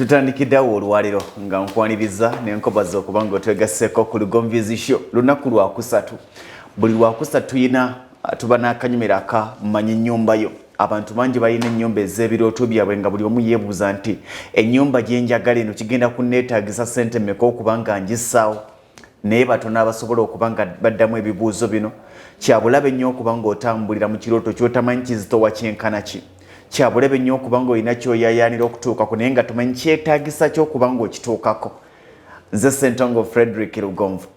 tutandikiddewo olwaliro nga nkwaniriza n'enkobaza okuba ng'otwegasseko ku Lugomvizi Show lunaku lwakusatu. Buli lwakusatu tuyina tuba n'akanyumiro aka Mmanyi Nnyumba Yo. Abantu bangi balina ennyumba ez'ebirooto byabwe nga buli omu yeebuuza nti ennyumba gye njagala eno kigenda kunneetaagisa ssente mmeka okuba nga ngissaawo. Naye batono abasobola okuba nga baddamu ebibuuzo bino. Kyabulabe nnyo okuba ng'otambulira mu kirooto ky'otamanyi kizitowa kyenkana ki. Kyabulabe nnyo okuba ng'olina ky'oyaayaanira okutuukako naye nga tomanyi kyetaagisa ky'okuba ng'okituukako. Nze Ssentongo Frederick Lugonvu.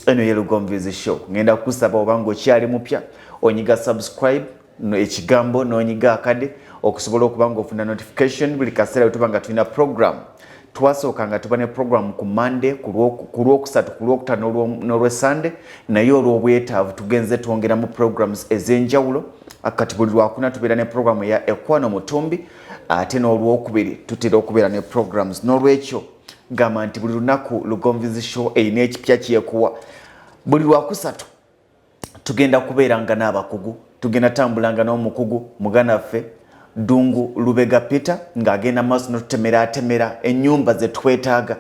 Eno ye Lugomvizi Show. Ngenda kukusaba oba ng'okyali mupya onyiga subscribe ekigambo n'onyiga akade okusobola okuba ng'ofuna notification buli kaseera bwe tuba nga tulina program. Twasooka nga tuba ne program ku Monday, ku Lwokusatu, ku Lwokutaano n'Olwesande, naye olw'obwetaavu tugenze twongeramu programs ez'enjawulo. Kati buli Lwakuna tubeera ne program ya Ekwano Mutumbi, ate n'Olwokubiri tutera okubeera ne programs. N'olwekyo gamba nti buli lunaku Lugomvizi Show erina ekipya kyekuwa. Buli Lwakusatu tugenda kubeeranga n'abakugu, tugenda tambulanga n'omukugu muganda waffe Dungu Lubega Peter ng'agenda maaso n'otutemera ennyumba ze twetaaga.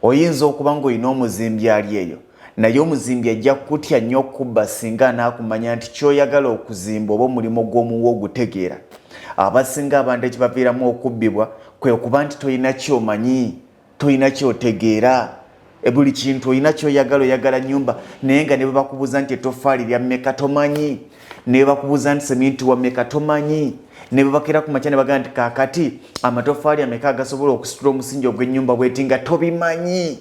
Oyinza okuba ng'olina omuzimbi ali eyo, naye omuzimbi ajja kutya nnyo okubba singa anaakumanya nti ky'oyagala okuzimba oba omulimu gw'omuwa ogutegeera. Abasinga abantu ekibaviiramu okubbibwa kwe kuba nti tolina ky'omanyi, tolina ky'otegeera. Buli kintu olina ky'oyagala, oyagala nnyumba naye nga ne bwe bakubuuza nti ettoffaali lya mmeka tomanyi, ne bwe bakubuuza nti seminti wa mmeka tomanyi, ne bwe bakeera ku makya ne bagamba nti kaakati amatoffaali ameka agasobola okusitula omusingi ogw'ennyumba bw'eti nga tobimanyi.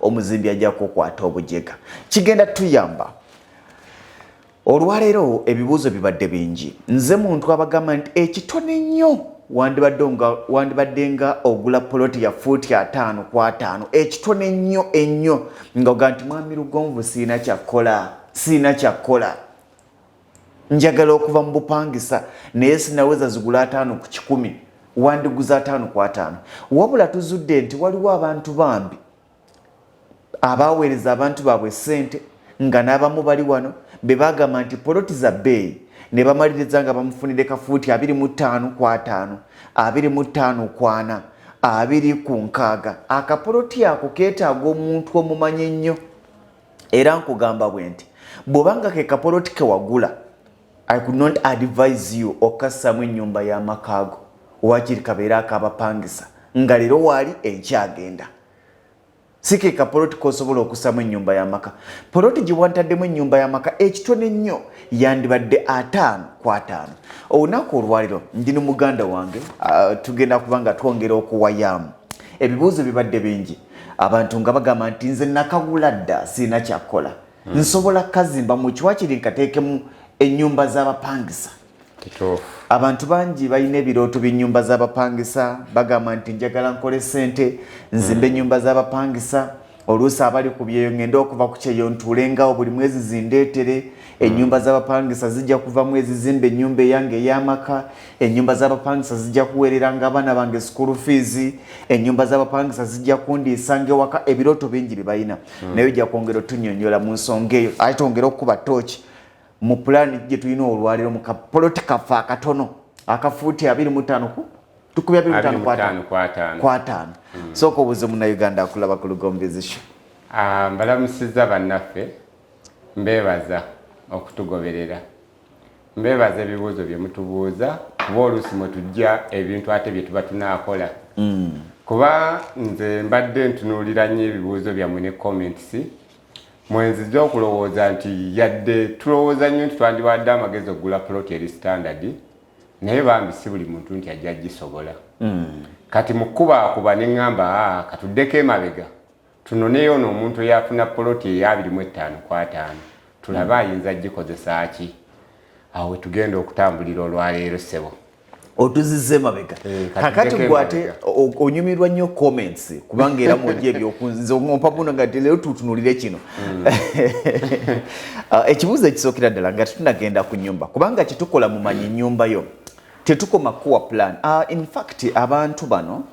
Omuzimbi ajja kukwata obujega. Kigenda tuyamba. Olwaleero ebibuuzo bibadde bingi. Nze muntu abagamba nti ekitone nnyo wandibadde nga ogula poloti ya fuuti 5 kwa 5. Ekitone nnyo ennyo ng'oga nti mwami Lugonvu sirina kyakkola. Njagala okuva mu bupangisa naye sinaweza zigula 5 ku 10. Wandiguza 5 kwa 5. Wabula tuzudde nti waliwo abantu bambi abaweereza abantu baabwe ssente nga n'abamu bali wano be bagamba nti poloti za bbeeyi ne bamaliriza nga bamufunire kafuuti 25 kwa 5, 25 kwa 4, 20 ku 6. Akapoloti ako keetaaga omuntu omumanyi ennyo. Era nkugamba bwe nti bw'obanga ke kapoloti ke wagula, I could not advise you okassamu ennyumba y'amakaago wakiri kabeera akabapangisa nga leero waali enkyagenda. Si ke kapoloti k'osobola okussamu ennyumba y'amaka. Poloti gye wantaddemu ennyumba y'amaka ekitone nnyo yandibadde 5 kwa 5. Olunaku olwaliro ndi ne muganda wange tugenda kuba nga twongera okuwayaamu. Ebibuuzo bibadde bingi. Abantu nga bagamba nti nze nakagula dda sirina kyakkola. Nsobola kazimba mu kiwakiri nkateekemu ennyumba z'abapangisa. Abantu bangi balina ebirooto by'ennyumba z'abapangisa bagamba nti njagala nkole ssente nzimbe ennyumba z'abapangisa. Oluusi abali ku byeyo ngenda okuva ku kyeyo ntuulengawo buli mwezi zindeetere. Ennyumba z'abapangisa zijja kuvamu ezizimba ennyumba eyange ey'amaka. Ennyumba z'abapangisa zijja kuweereranga abaana bange school fees. Ennyumba z'abapangisa zijja kundiisanga ewaka. Ebirooto bingi bye balina naye ojja kwongera otunnyonnyola mu nsonga eyo ate twongera okuba tooki mu pulaani gye tulina olwaliro mu kapoloti kaffe akatono akafuuti 25 tukubya 25 kwa 5. Sooka obuuze munnayuganda akulaba ku Lugomvizi Show. Mbalamusizza bannaffe, mbeebaza okutugoberera, mbeebaza ebibuuzo bye mutubuuza kuba oluusi mwe tujja ebintu ate bye tuba tunaakola. Kuba nze mbadde ntunuulira nnyo ebibuuzo byammwe ne comments mwenzijja okulowooza nti yadde tulowooza nnyo nti twandiwadde amagezi okugula poloti eri standard naye bambi si buli muntu nti ajja gisobola. Kati mu kkubaakuba ne ŋŋamba katuddeko emabega tunoneyo n'omuntu eyafuna poloti eya 25 kwa 5 tulabe ayinza gikozesa ki. Awo we tugenda okutambulira olwaleero ssebo. Otuzizze mabega. Kakati gwate onyumirwa nnyo comments kubanga era mujje ebyokunziza ompabuno nga lero tutunulire kino. Ekibuuzo ekisookera ddala nga tunagenda ku nnyumba kubanga kitukola mu Mmanyi Nnyumba Yo tetukoma kuwa plan. In fact abantu bano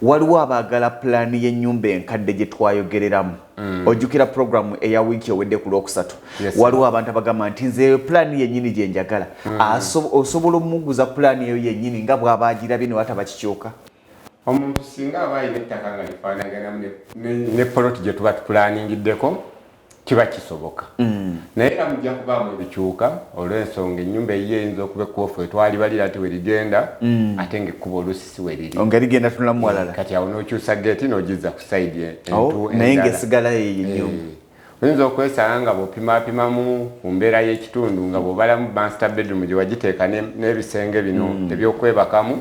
waliwo abaagala plan y'ennyumba enkadde gye twayogereramu ojjukira program eya wiiki owedde ku lwokusatu waliwo abantu abagamba nti nze pulaani yennyini gye njagala osobola omumuguza pulaani eyo yennyini nga bw'aba agirabye ne wataba kikyuka omuntu singa aba alina ettaka nga lifaanaganamu ne poloti gye tuba tupulaningiddeko kiba kisoboka naye era mujja kubaamu ebikyuka olw'ensonga ennyumba eyiyo eyinza okuba ekkuofu etwalibalira nti werigenda ate ngaekkuba oluusi si weriri nga ligenda tunulamu walala kati awo n'okyusa geeti n'ogizza ku sayidi naye ng'esigalayo ennyumba oyinza okwesanga nga bw'opimaapimamu ku mbeera y'ekitundu nga bw'obalamu master bedroom gye wagiteeka n'ebisenge bino ebyokwebakamu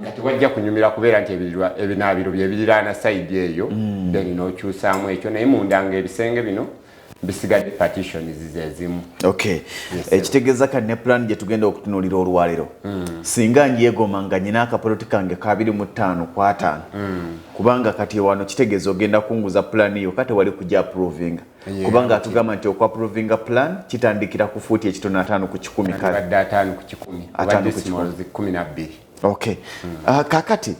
nga tewajja kunyumira kubeera nti ebinaabiro bye biriraana sayidi eyo then n'okyusaamu ekyo naye munda ng'ebisenge bino bisigadde partitions zezimu ekitegeeza kati ne plan gye tugenda okutunuulira olwaleero singa njeegoma nga nyina akapoloti kange ka 25/5 kubanga kati wano kitegeeza ogenda kunguza plan yo kati wali kujja approvinga kubanga atugamba nti okwaprovinga plan kitandikira ku fuuti ekitono 5 ku 10 kale 5 ku 10 12 kakati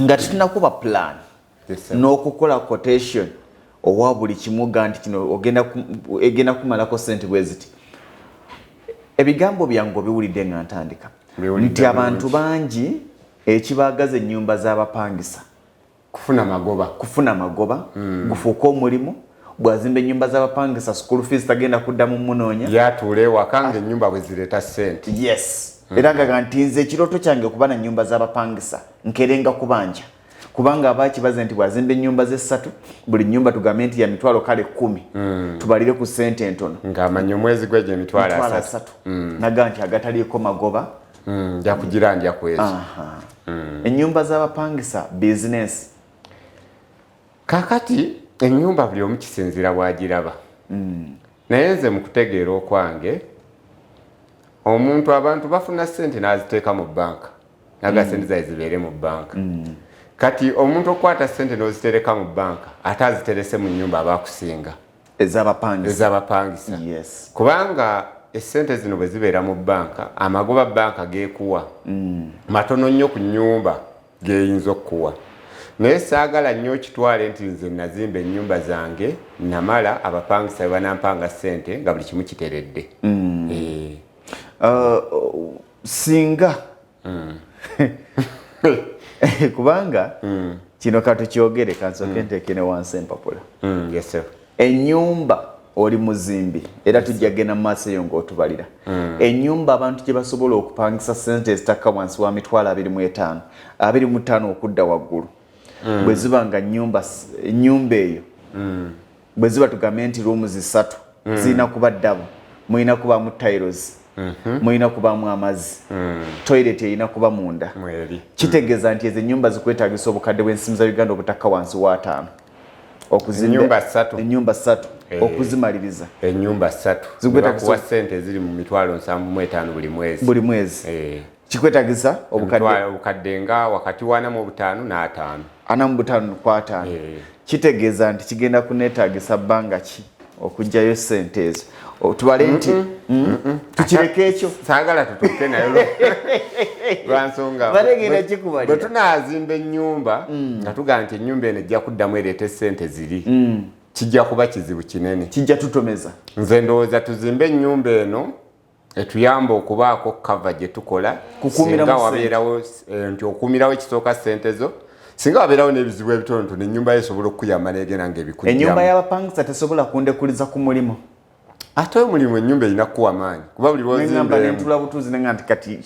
nga tunakuba plan n'okukola quotation owa buli kimuga nti kino egenda kumalako sente bwe ziti ebigambo byange biwulidde nga ntandika nti abantu bangi ekibagaza ennyumba z'abapangisa kufuna magoba gufuuka omulimu bwazimba ennyumba z'abapangisa school fees tagenda kuddamu munoonya yatuula ewaka nga ennyumba bwe zireeta sente era ngaga nti nze ekirooto kyange okuba na nnyumba z'abapangisa nkerenga kubanja kubanga abakibaze nti bwazimba ennyumba ze 3 buli nnyumba tugambe nti ya mitwalo kale 10 tubalire ku sente entono ng'amanya omwezi gwe gye mitwalo 3 naga nti agataliiko magoba nja kugira nja kwezi ennyumba z'abapangisa bizinesi kakati ennyumba buli omu kisinzira bw'agiraba naye nze mu kutegeera okwange abantu bafuna sente n'aziteeka mu banka naga sente zaye zibeere mu banka kati omuntu okwata sente n'ozitereka mu banka ate aziterese mu nnyumba abakusinga ez'abapangisa kubanga essente zino bwe zibeera mu banka amagoba banka geekuwa matono nnyo ku nnyumba geyinza okukuwa naye saagala nnyo okitwale nti nze nazimba ennyumba zange namala abapangisa bwe banampanga sente nga buli kimu kiteredde singa kubanga kino katukyogere kansooke nteeke ne wansi empapula ennyumba oli muzimbi era tujja genda mu maaso eyo ng'otubalira ennyumba abantu gye basobola okupangisa sente ezitakka wansi wa mitwalo 25 okudda waggulu bwe ziba nga ennyumba eyo bwe ziba tugambe nti rooms 3 zirina kuba ddabo mulina kubaamu tiles mulina kubaamu amazzi toilet erina kuba munda kitegeeza nti ezo ennyumba zikwetaagisa obukadde bw'ensimu za Uganda obutakka wansi wa 5 okuzimba ennyumba 3 okuzimaliriza ennyumba 3 zikwetaagisa sente ziri mu mitwalo 75 buli mwezi kikwetaagisa obukadde nga wakati wa 45 n'5 45 kitegeeza nti kigenda kuneetaagisa bbanga ki okuggyayo sente ezo tubale nti tukireke ekyo saagala tutuuke nayo lwansonga bwe tunaazimba ennyumba nga tugamba nti ennyumba eno ejja kuddamu ereeta sente ziri kijja kuba kizibu kinene kijja tutomeza nze ndowooza tuzimbe ennyumba eno etuyamba okubaako kava gye tukola singa wabeerawo nti okuumirawo ekisooka sente zo singa wabeerawo n'ebizibu ebitonotono ennyumba yo esobola okukuyamba neegenda ng'ebikujjamu ennyumba y'abapangisa tesobola kundekuliza ku mulimu ate omulimu ennyumba erina kuwa maanyi kuba buli lwozimba nentula butuuzi nenga nti kati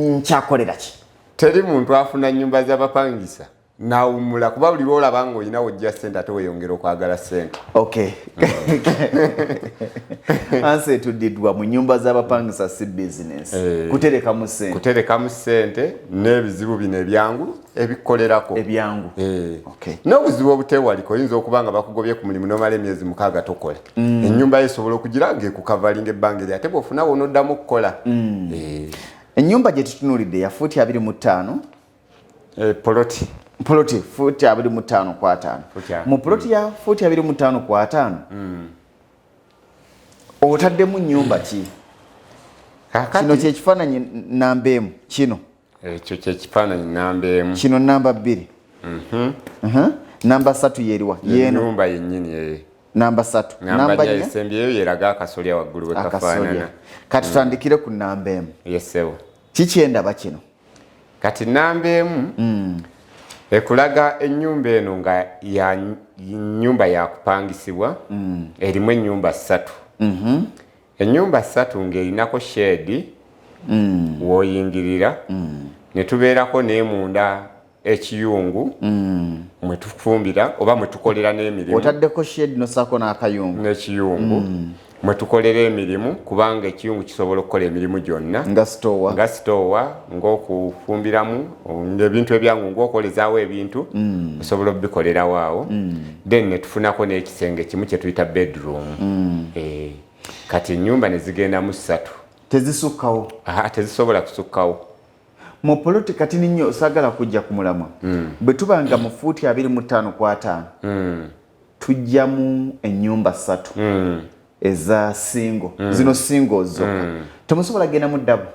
nkyakolera ki teri muntu afuna nnyumba z'abapangisa nawumula kuba buli lwolaba nga olina wojja sente ate weeyongera okwagala sente ansi etuddidwa mu nnyumba z'abapangisa si bizinesi kuterekamu sente n'ebizibu bino ebyangu ebikukolerako n'obuzibu obuteewaliko oyinza okuba nga bakugobye ku mulimu n'omala emyezi 6 tokola ennyumba yo esobola okugira ng'ekukavalinga ebbanga eri ate bw'ofuna wonoddamu okukola ennyumba gye tutunuulidde ya fuuti 25 poloti fuuti 25/5 mu poloti ya fuuti 25/5 otaddemu nnyumba ki kino kyekifaananyi namba emu kino ekyo kyekifaananyi namba emu kino namba 2 namba 3 yeriwa yeno nyumba yennyini namba 3 namba ya esembyeyo yeraga akasolya waggulu we kafaanana kati tutandikire ku namba emu yesewo kikyendaba kino kati namba emu ekulaga ennyumba eno nga ya nyumba yakupangisibwa erimu ennyumba 3 ennyumba 3 ng'erinako shedi w'oyingirira ne tubeerako n'emunda ekiyungu mwe tufumbira oba mwe tukolera n'emirimu otaddeko shedi nosako n'akayungu n'ekiyungu mwe tukolera emirimu kubanga ekiyungu kisobola okukola emirimu gyonna nga sitowa ng'okufumbiramu ng'ebintu ebyangu ng'okolezaawo ebintu osobola obikolerawo awo then ne tufunako n'ekisenge kimu kye tuyita bedroom kati ennyumba ne zigendamu 3 tezisukkawo tezisobola kusukkawo mu poloti kati ninyo osagala kujja ku mulamwa bwe tubanga mu fuuti 25 ku 5 tujjamu ennyumba 3 eza singo zino singo zokka temusobola genda mu ddabu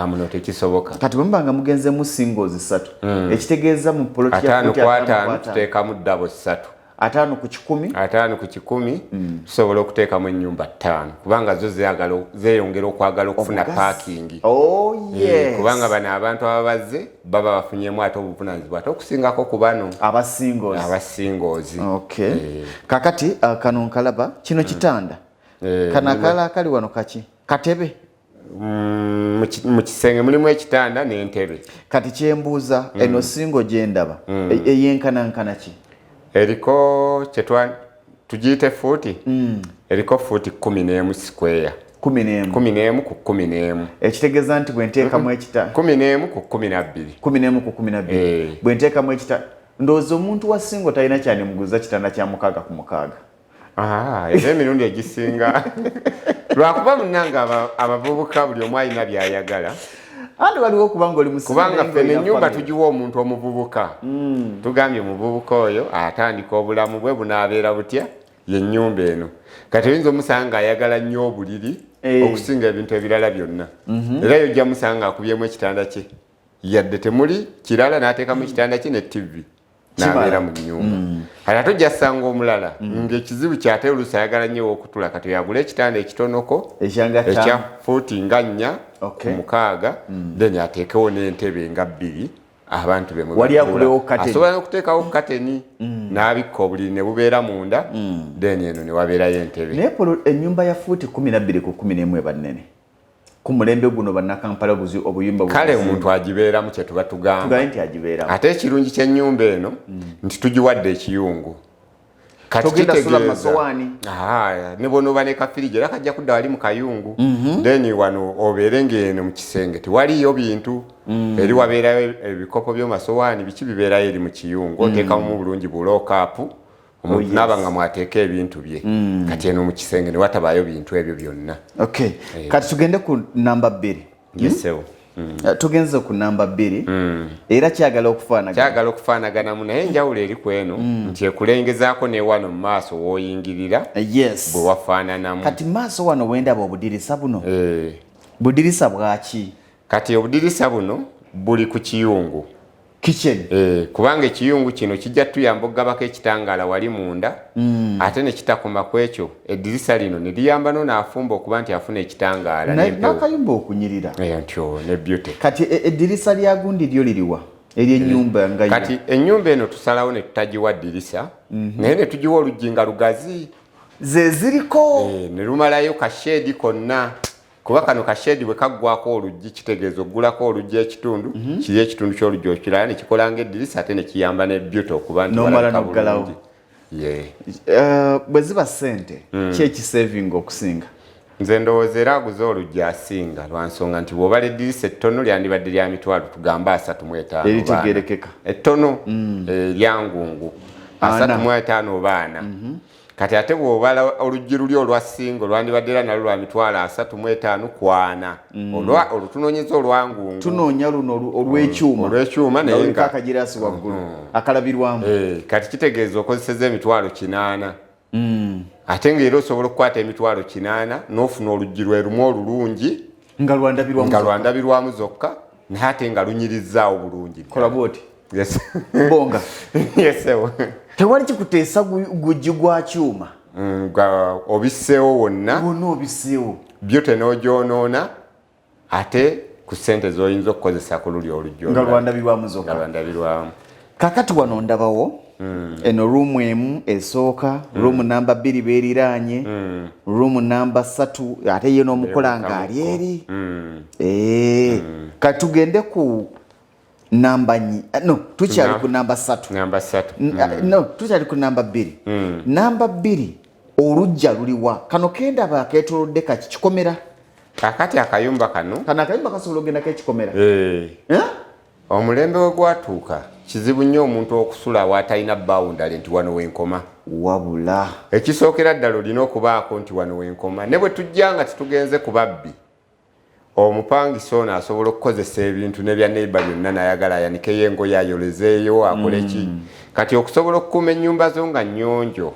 muno tekisoboka kati bwe mubanga mugenzemu singo 3 ekitegeeza mu poloti ya 5 tuteekamu ddabu 3 5 ku 10 tusobola okuteekamu ennyumba 5 kubanga zo zeeyongera okwagala okufuna parking kubanga bano abantu ababazze baba bafunyemu ate obuvunaanyizibwa ate okusingako ku bano abasingoozi kakati kano nkalaba kino kitanda kano akalala akali wano kaki katebe mu kisenge mulimu ekitanda n'entebe kati kyembuuza eno singo gyendaba eyenkanankana ki eriko tugiyite fuuti eriko fuuti 11 square 11 ku 11 ekitegeeza nti bwenteekamu ekitanda 11 ku 12 bwenteekamu ekitanda ndowooza omuntu wa singo talina kyandimuguza kitanda kya 6 ku 6 era emirundi egisinga lwakuba munnanga abavubuka buli omu alina byayagala andi waliwo kubanga oli kubanga fene ennyumba tugiwa omuntu omuvubuka tugambye omuvubuka oyo atandika obulamu bwe bunaabeera butya yennyumba eno kati oyinza omusanga ayagala nnyo obuliri okusinga ebintu ebirala byonna era yojja musanga akubyemu ekitanda kye yadde temuli kirala n'ateekamu ekitanda kye ne tv n'abeera mu nnyumba ate tojja ssanga omulala ng'ekizibu kyate oluusi ayagala nnyo okutula kati oyagula ekitanda ekitonoko ekya fuuti nga 4 ku 6 then ateekewo n'entebe nga 2 abantu asobola n'okuteekawo kateni n'abikka obuliri ne bubeera munda then eno ne wabeerayo entebe naye ennyumba ya fuuti 12 ku 11 eba nnene ku mulembe guno bannakampala obuyumba kale omuntu agibeeramu kye tuba tugamba nti agibeeramu ate ekirungi ky'ennyumba eno nti tugiwadde ekiyungu ne bonoba ne kafiriji era kajja kudda wali mu kayungu then wano obeere ng'eno mu kisenge tewaliyo bintu eri wabeerayo ebikopo by'omasowaani biki bibeerayo eri mu kiyungu oteekamu bulungi bulookapu omuntu naaba nga mwateeka ebintu bye kati eno mu kisenge ne watabaayo bintu ebyo byonna kati tugende ku namba 2 yesewo tugenze ku namba 2 era kyagala okufaanaganamu naye enjawulo eri ku eno nti ekulengezaako ne wano mu maaso w'oyingirira bwe wafaananamu kati maaso wano wendaba obudirisa buno budirisa bwaki kati obudirisa buno buli ku kiyungu kitchen kubanga ekiyungu kino kijja tuyamba okugabako ekitangaala wali munda ate ne kitakoma ku ekyo eddirisa lino ne liyamba n'afumba okuba nti afuna ekitangaala n'akayumba okunyirira ntyo ne beauty kati eddirisa lya gundi lyo liriwa ery'ennyumba nga kati ennyumba eno tusalawo ne tutagiwa ddirisa naye ne tugiwa oluggi nga lugazi ze ziriko ne lumalayo kasheedi konna kuba kano kashedi bwe kaggwako oluggi kitegeeza oggulako oluggi ekitundu kiri ekitundu ky'oluggi okirala ne kikola ng'eddirisa ate ne kiyamba ne beauty okuba nti nomala n'oggalawo bwe ziba ssente ki ekisavinga okusinga nze ndowooza era aguze oluggi asinga lwa nsonga nti bw'obala eddirisa ettono lyandibadde lya mitwalo tugambe 35 eritegeerekeka ettono lyangungu 35 baana kati ate bw'obala oluggi luli olwa singo lwandibadde era nalwo lwa mitwalo 35 kwana olutunoonyeza olwangungu tunoonya luno olw'ekyuma naye nga akagirasi waggulu akalabirwamu kati kitegeeza okozeseza emitwalo 8 ate ng'era osobola okukwata emitwalo 8 n'ofuna oluggi lwe lumu olulungi nga lwandabirwamu zokka naye ate nga lunyirizaawo bulungi kola bwoti Yes. Bonga. Yes. Tewali kikuteesa gujju gwa kyuma. Obiseewo wonna. Wonna obiseewo. Byo tenoogyoonoona ate ku ssente z'oyinza okukozesa ku luli olujjo. Nga lwandabirwamu zokka. Nga lwandabirwamu. Kakati wano ndabawo. Eno room emu esooka, room namba 2 beeriraanye, room namba 3 ate ye n'omukola ng'ali eri. Katugende ku namba tukyali ku namba 3. Namba 3. No, tukyali ku namba 2. Namba 2 olujja luliwa. Kano kendaba akeetolodde kakikomera. Kakati akayumba kano. Kano akayumba kasobola ogendako ekikomera. Omulembe we gwatuuka kizibu nnyo omuntu okusula waatalina boundary nti wano wenkoma. Wabula. Ekisookera ddala olina okubaako nti wano wenkoma. Ne bwe tujja nga titugenze ku babbi. Omupangisa ono asobola okukozesa ebintu ne bya neighbor byonna n'ayagala ayanikeyo engoye ayolezeeyo akole ki. Kati okusobola okukuuma ennyumba zo nga nnyonjo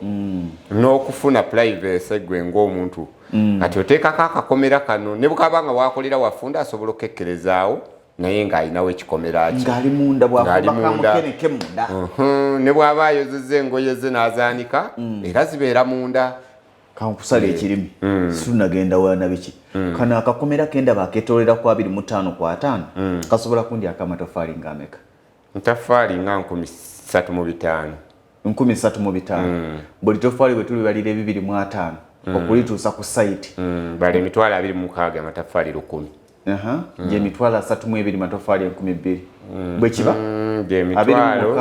n'okufuna privacy gwe ng'omuntu. Kati oteekako akakomera kano ne bukaba nga waakolera wafunda asobola okukekkerezaawo naye ng'alinawo ekikomera kye. Ng'ali munda bw'amukeneke munda. Ne bw'aba ayozezza engoye ze n'azaanika era zibeera munda. Kankusala ekirimi situnagenda wana biki. Kano akakomera kenda bakeetolera ku 25 kwa 5 kasobola kundi akamatoffaali ng'ameka. Matoffaali nga 35. 35. Buli toffaali bwe tuli balira 205 okulituusa ku site. Bali emitwalo 26 amatoffaali 1000. Gye emitwalo 32 matoffaali 2000. Bwe kiba? Gye emitwalo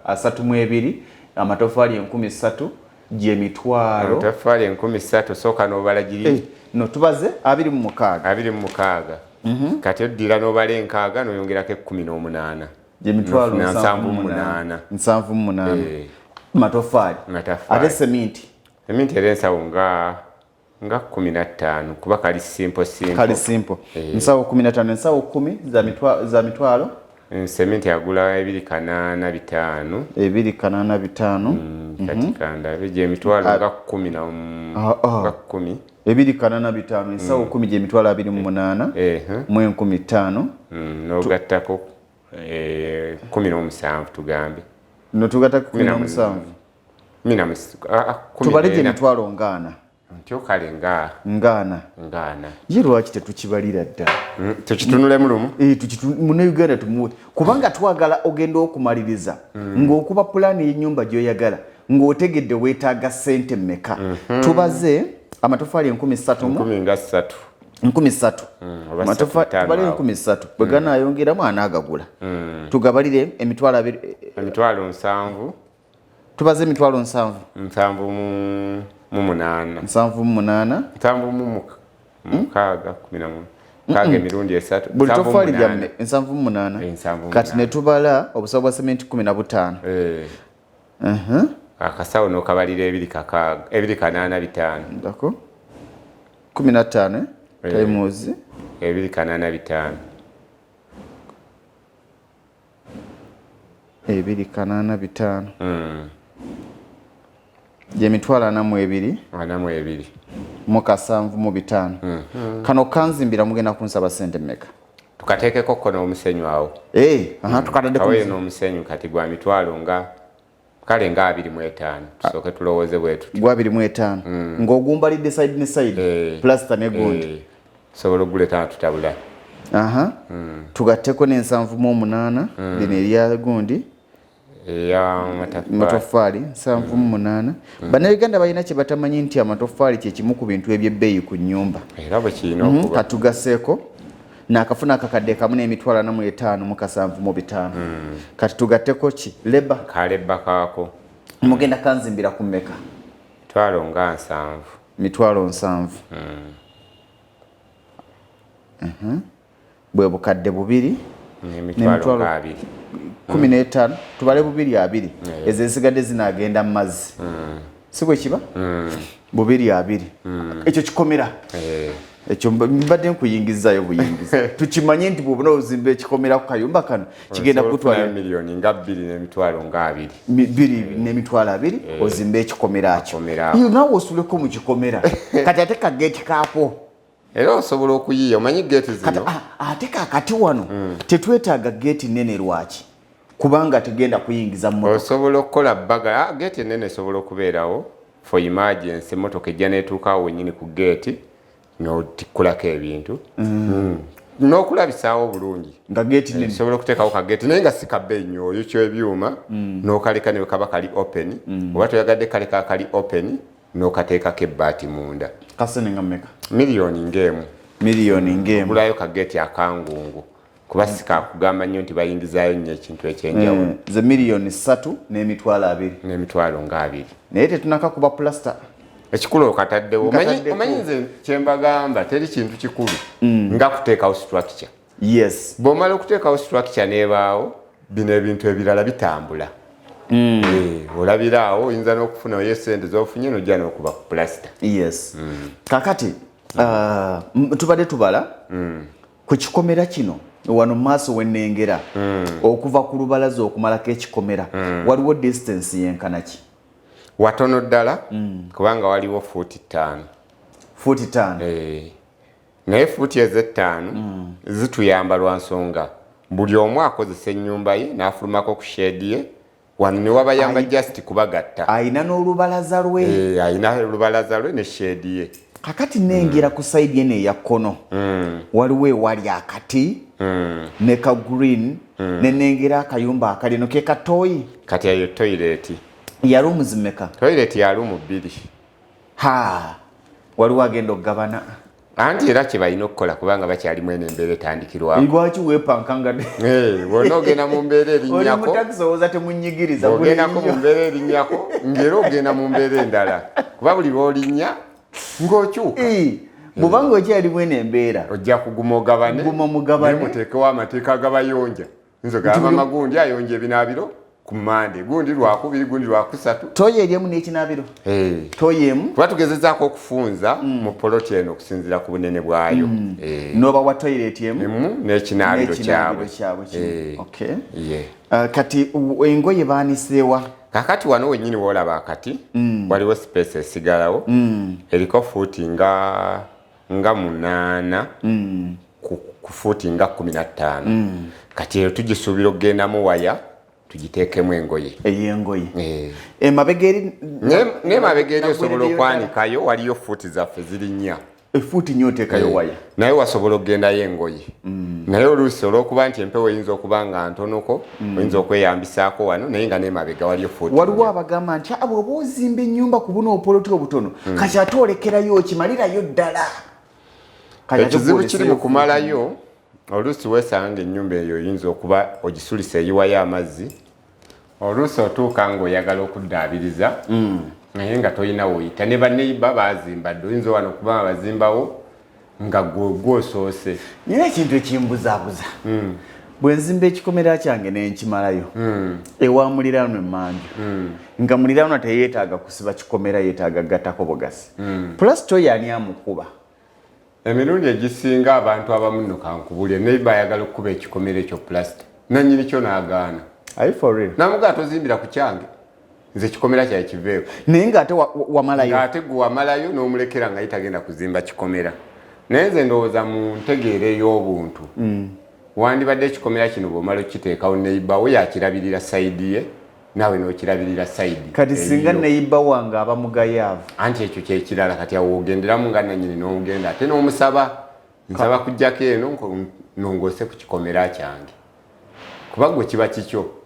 26 amatoffaali 3000 gye emitwalo. Amatoffaali 3000 sooka n'obala giri. No tubaze 26. 26. Kati oddira n'obala 6 n'oyongerako 18. Gye emitwalo 78. 78. Matoffaali. Ate seminti. Seminti era ensawo nga 15 kuba kali simple. Kali simple. Ensawo 15 ensawo 10 za mitwalo. Seminti agula 285. 285. Kati kanda gye emitwalo nga 10 na 10. 285 ensawo 10 gye emitwalo 28. Mu 15. N'ogattako 17 tugambe. No tugattako 17. Tubale gye emitwalo ngana. Ntyo kale ngana. Ye lwaki tetukibalira ddala? Tukitunulemu lumu? Mune Uganda tumuwe. Kubanga twagala ogenda okumaliriza ng'okuba pulaani y'ennyumba gy'oyagala ng'otegedde weetaaga ssente mmeka. Tubaze amatoffaali 1300. 1300. Amatoffaali tubale 1300. Bwe ganaayongeramu anaagagula. Tugabalire emitwalo 2. Emitwalo 7. Tubaze emitwalo 7. 7 mu 8. 7 mu 8. 7 mu 6 11. Emirundi 3. Buli toffaali lyamme 7 mu 8. Kati ne tubala obusawo bwa sementi 15. Akasawo n'okabalira 285. Ndako 15 times 285. 285. Gye emitwalo 42. 42. Mu 705. Kano kanzimbira mugenda kunsaba ssente mmeka? Tukateekeko ko n'omusenyu awo. Tukatadde ku n'omusenyu kati gwa mitwalo nga kale nga 25. Tusooke tulowooze bwetu. Gwa 25. Ng'ogumbalidde side ne side. Plaster ne gundi. Sobola oguleeta tutabula. Tugatteko n'ensanvu mu 8. Lino erya gundi. Matoffaali 7 mu 8. Bannayuganda balina kye batamanyi nti amatoffaali kye kimu ku bintu eby'ebbeeyi ku nnyumba. Era bwe kirina okuba. Katugaseeko n'akafuna akakadde kamu n'emitwalo 45 mu 705. Kati tugatteko ki? Leba. Kaleba kaako. Mugenda kanzimbira ku mmeka? Mitwalo nga 7. Mitwalo 7. Bwe bukadde 2. Emitwalo 2. 15 tubale 2 ezo ezigadde zinaagenda mu mazzi. Si bwe kiba? 2 ekyo kikomera. Ekyo mbadde nkuyingizaayo buyingiza. Tukimanye nti bw'obona ozimba ekikomera ku kayumba kano kigenda kutwala miliyoni nga 2 n'emitwalo nga 2. 2 n'emitwalo 2 ozimba ekikomera kyo. Naawe osuleko mu kikomera. Kati ate kageeti kaako. Era osobola okuyiiya omanyi geeti zino. Ate kaakati wano tetwetaaga geeti nnene lwaki? kubanga tegenda kuyingiza mmotoka osobola okukola bagala gate enene esobola okubeerawo for emergency motoka ejja neetuukawo wennyini ku gate n'otikkulako ebintu n'okulabisaawo bulungi nga gate nene sobola okuteekawo ka gate naye nga si kabbeeyi nnyo oyo kyebyuma n'okaleka ne kaba kali open oba toyagadde kaleka akali open n'okateekako ebbaati munda kasene nga mmeka miliyoni ng'emu gulayo ka gate akangungu kuba sikakugamba nnyo nti bayingizaayo nnyo ekintu ekyenjawulo ze miliyoni 3 n'emitwalo 2 n'emitwalo nga 2 naye tetunakakuba plaster ekikulu okataddewo omanyi nze kyembagamba teri kintu kikulu nga kuteekawo structure yes bw'omala okuteekawo structure n'ebaawo bino ebintu ebirala bitambula olabiraawo oyinza n'okufunayo esente z'ofunye n'ojja n'okuba ku plaster yes kakati tubadde tubala ku kikomera kino wano maaso wennengera okuva ku lubalaza okumalako ekikomera waliwo distance yenkanaki watono ddala kubanga waliwo fuuti 5 naye fuuti ez'ettaano zituyamba lwa nsonga buli omu akozesa ennyumba ye n'afulumako ku sheedi ye wano ne wabayamba just kubagatta ayina n'olubalaza lwe ayina olubalaza lwe ne sheedi ye kakati nengera ku saidi eno eya kkono waliwo ewali akati ne ka green nenengera akayumba akalino ke katooyi kati eyo toyireti yalumu zimeka toyireti yalumu 2 waliwo agenda okugabana anti era kye balina okukola kubanga bakyalimu eno embeera etandikirwako lwaki weepankanga wonna ogenda mu mbeera erinnyako mutakisoboza temunyigiriza ogendako mu mbeera erinnyako ng'era ogenda mu mbeera endala kuba buli lw'olinnya ng'okyuka bw'obanga okyalimu eno embeera ojja kuguma ogabane muteekewo amateeka agabayonja nzogamba magundi ayonja ebinaabiro ku Mande gundi lwakubiri gundi lwakusatu toyo eryemu n'ekinaabiro toyo emu kuba tugezezaako okufunza mu poloti eno okusinziira ku bunene bwayo noba wa toilet emu n'ekinaabiro kyabwe kati engoye baaniseewa kakati wano wennyini woolaba akati waliwo space esigalawo eriko fuuti nga 8 ku fuuti nga 15 kati eyo tugisuubira okugendamu waya tugiteekemu engoye ey'engoye emabega eri n'emabega eri osobola okwanikayo waliyo fuuti zaffe ziri 4 efuuti nnyo oteekayo waya naye wasobola okugendayo engoye naye oluusi olw'okuba nti empewo eyinza okuba nga ntonoko oyinza okweyambisaako wano naye nga n'emabega waliyo fuuti waliwo abagamba nti bw'oba ozimba ennyumba ku buno opoloti obutono kati ate olekerayo okimalirayo ddala ekizibu kiri mu kumalayo oluusi weesanga ennyumba eyo oyinza okuba ogisulisa eyiwayo amazzi oluusi otuuka ng'oyagala okuddaabiriza naye nga tolina woyita ne baneiba bazimba dde oyinza wano okuba bazimbawo nga gwosoose naye ekintu ekimbuzaabuza bwe nzimba ekikomera kyange nenkimalayo ewa muliraano emmanju nga muliraano teyeetaaga kusiba kikomera yeetaaga gattako bugasi plus toyo ani amukuba emirundi egisinga abantu abamu nno kankubulye neiba ayagala okukuba ekikomera ekyo plastic nannyini kyo n'agaana namugaa tozimbira ku kyange nze kikomera kyaye kiveeko naye ng'ate wamalayo ng'ate gwe wamalayo n'omulekera nga yitagenda kuzimba kikomera naye nze ndowooza mu ntegeera ey'obuntu wandibadde ekikomera kino bw'omala okiteekawo neiba we yakirabirira sayidi ye naawe n'okirabirira sayidi kati singa neiba wange aba mugayaavu anti ekyo kyekirala kati awo ogenderamu nga nannyini n'ogenda ate n'omusaba nsaba kujjako eno nongoose ku kikomera kyange kuba gwe kiba kikyo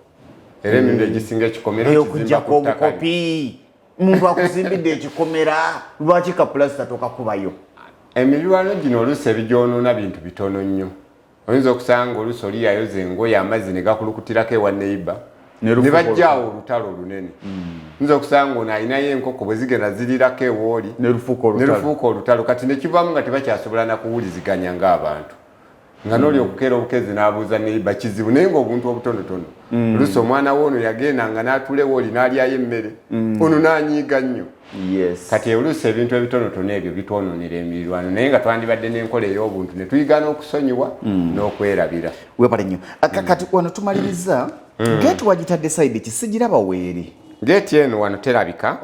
era emirundi egisinga ekikomera okujjako obukopi muntu akuzimbidde ekikomera lwaki kapulasita tokakubayo emiriraano gino oluusi ebigyonoona bintu bitono nnyo oyinza okusanga oluusi oli yayoza engoye amazzi ne gakulukutirako ewa neiba ne bajjaawo olutalo olunene oyinza okusanga ono alinayo enkoko bwe zigenda zirirako ewooli ne lufuuka olutalo kati ne kivaamu nga tebakyasobola nakuwuliziganya ng'abantu nga n'oli okukeera obukezi n'abuuza neiba kizibu naye ng'obuntu obutonotono oluusi omwana w'ono yagendanga n'atula ewooli n'alyayo emmere ono n'anyiiga nnyo kati oluusi ebintu ebitonotono ebyo bitwonoonera emirirwano naye nga twandibadde n'enkola ey'obuntu ne tuyiga n'okusonyiwa n'okwerabira webale nnyo kati wano tumaliriza geeti wagitadde sayidi ki sigiraba weeri geeti eno wano terabika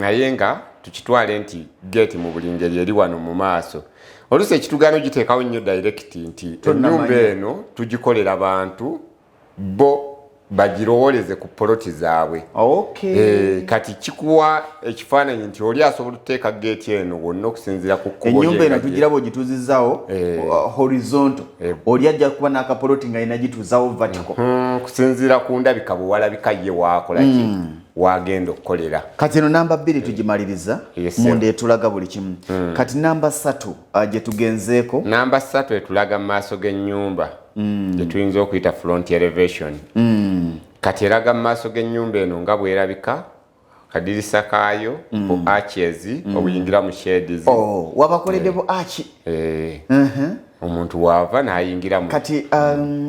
naye nga tukitwale nti geeti mu buli ngeri eri wano mu maaso oluusi ekitugaano giteekawo nnyo direct nti ennyumba eno tugikolera bantu bo bagirooleze ku poloti zaabwe. Kati kikuwa ekifaananyi nti oli asobola okuteeka geeti eno wonna okusinziira ku kkubo ennyumba eno tugiraba ogituuzizaawo horizontal oli ajja kuba n'akapoloti nga alina gituuzaawo vertical kusinziira ku ndabika bwe walabika ye waakola ki wagenda okukolera. Kati eno namba 2 tugimaliriza munda etulaga buli kimu. Kati namba 3 gye tugenzeeko. Namba 3 etulaga mu maaso g'ennyumba gye tuyinza okuyita front elevation. Kati eraga mu maaso g'ennyumba eno nga bwerabika kadirisa kaayo ku arches obuyingira mu shades. Wabakoledde bu arch. Omuntu waava n'ayingira mu. Kati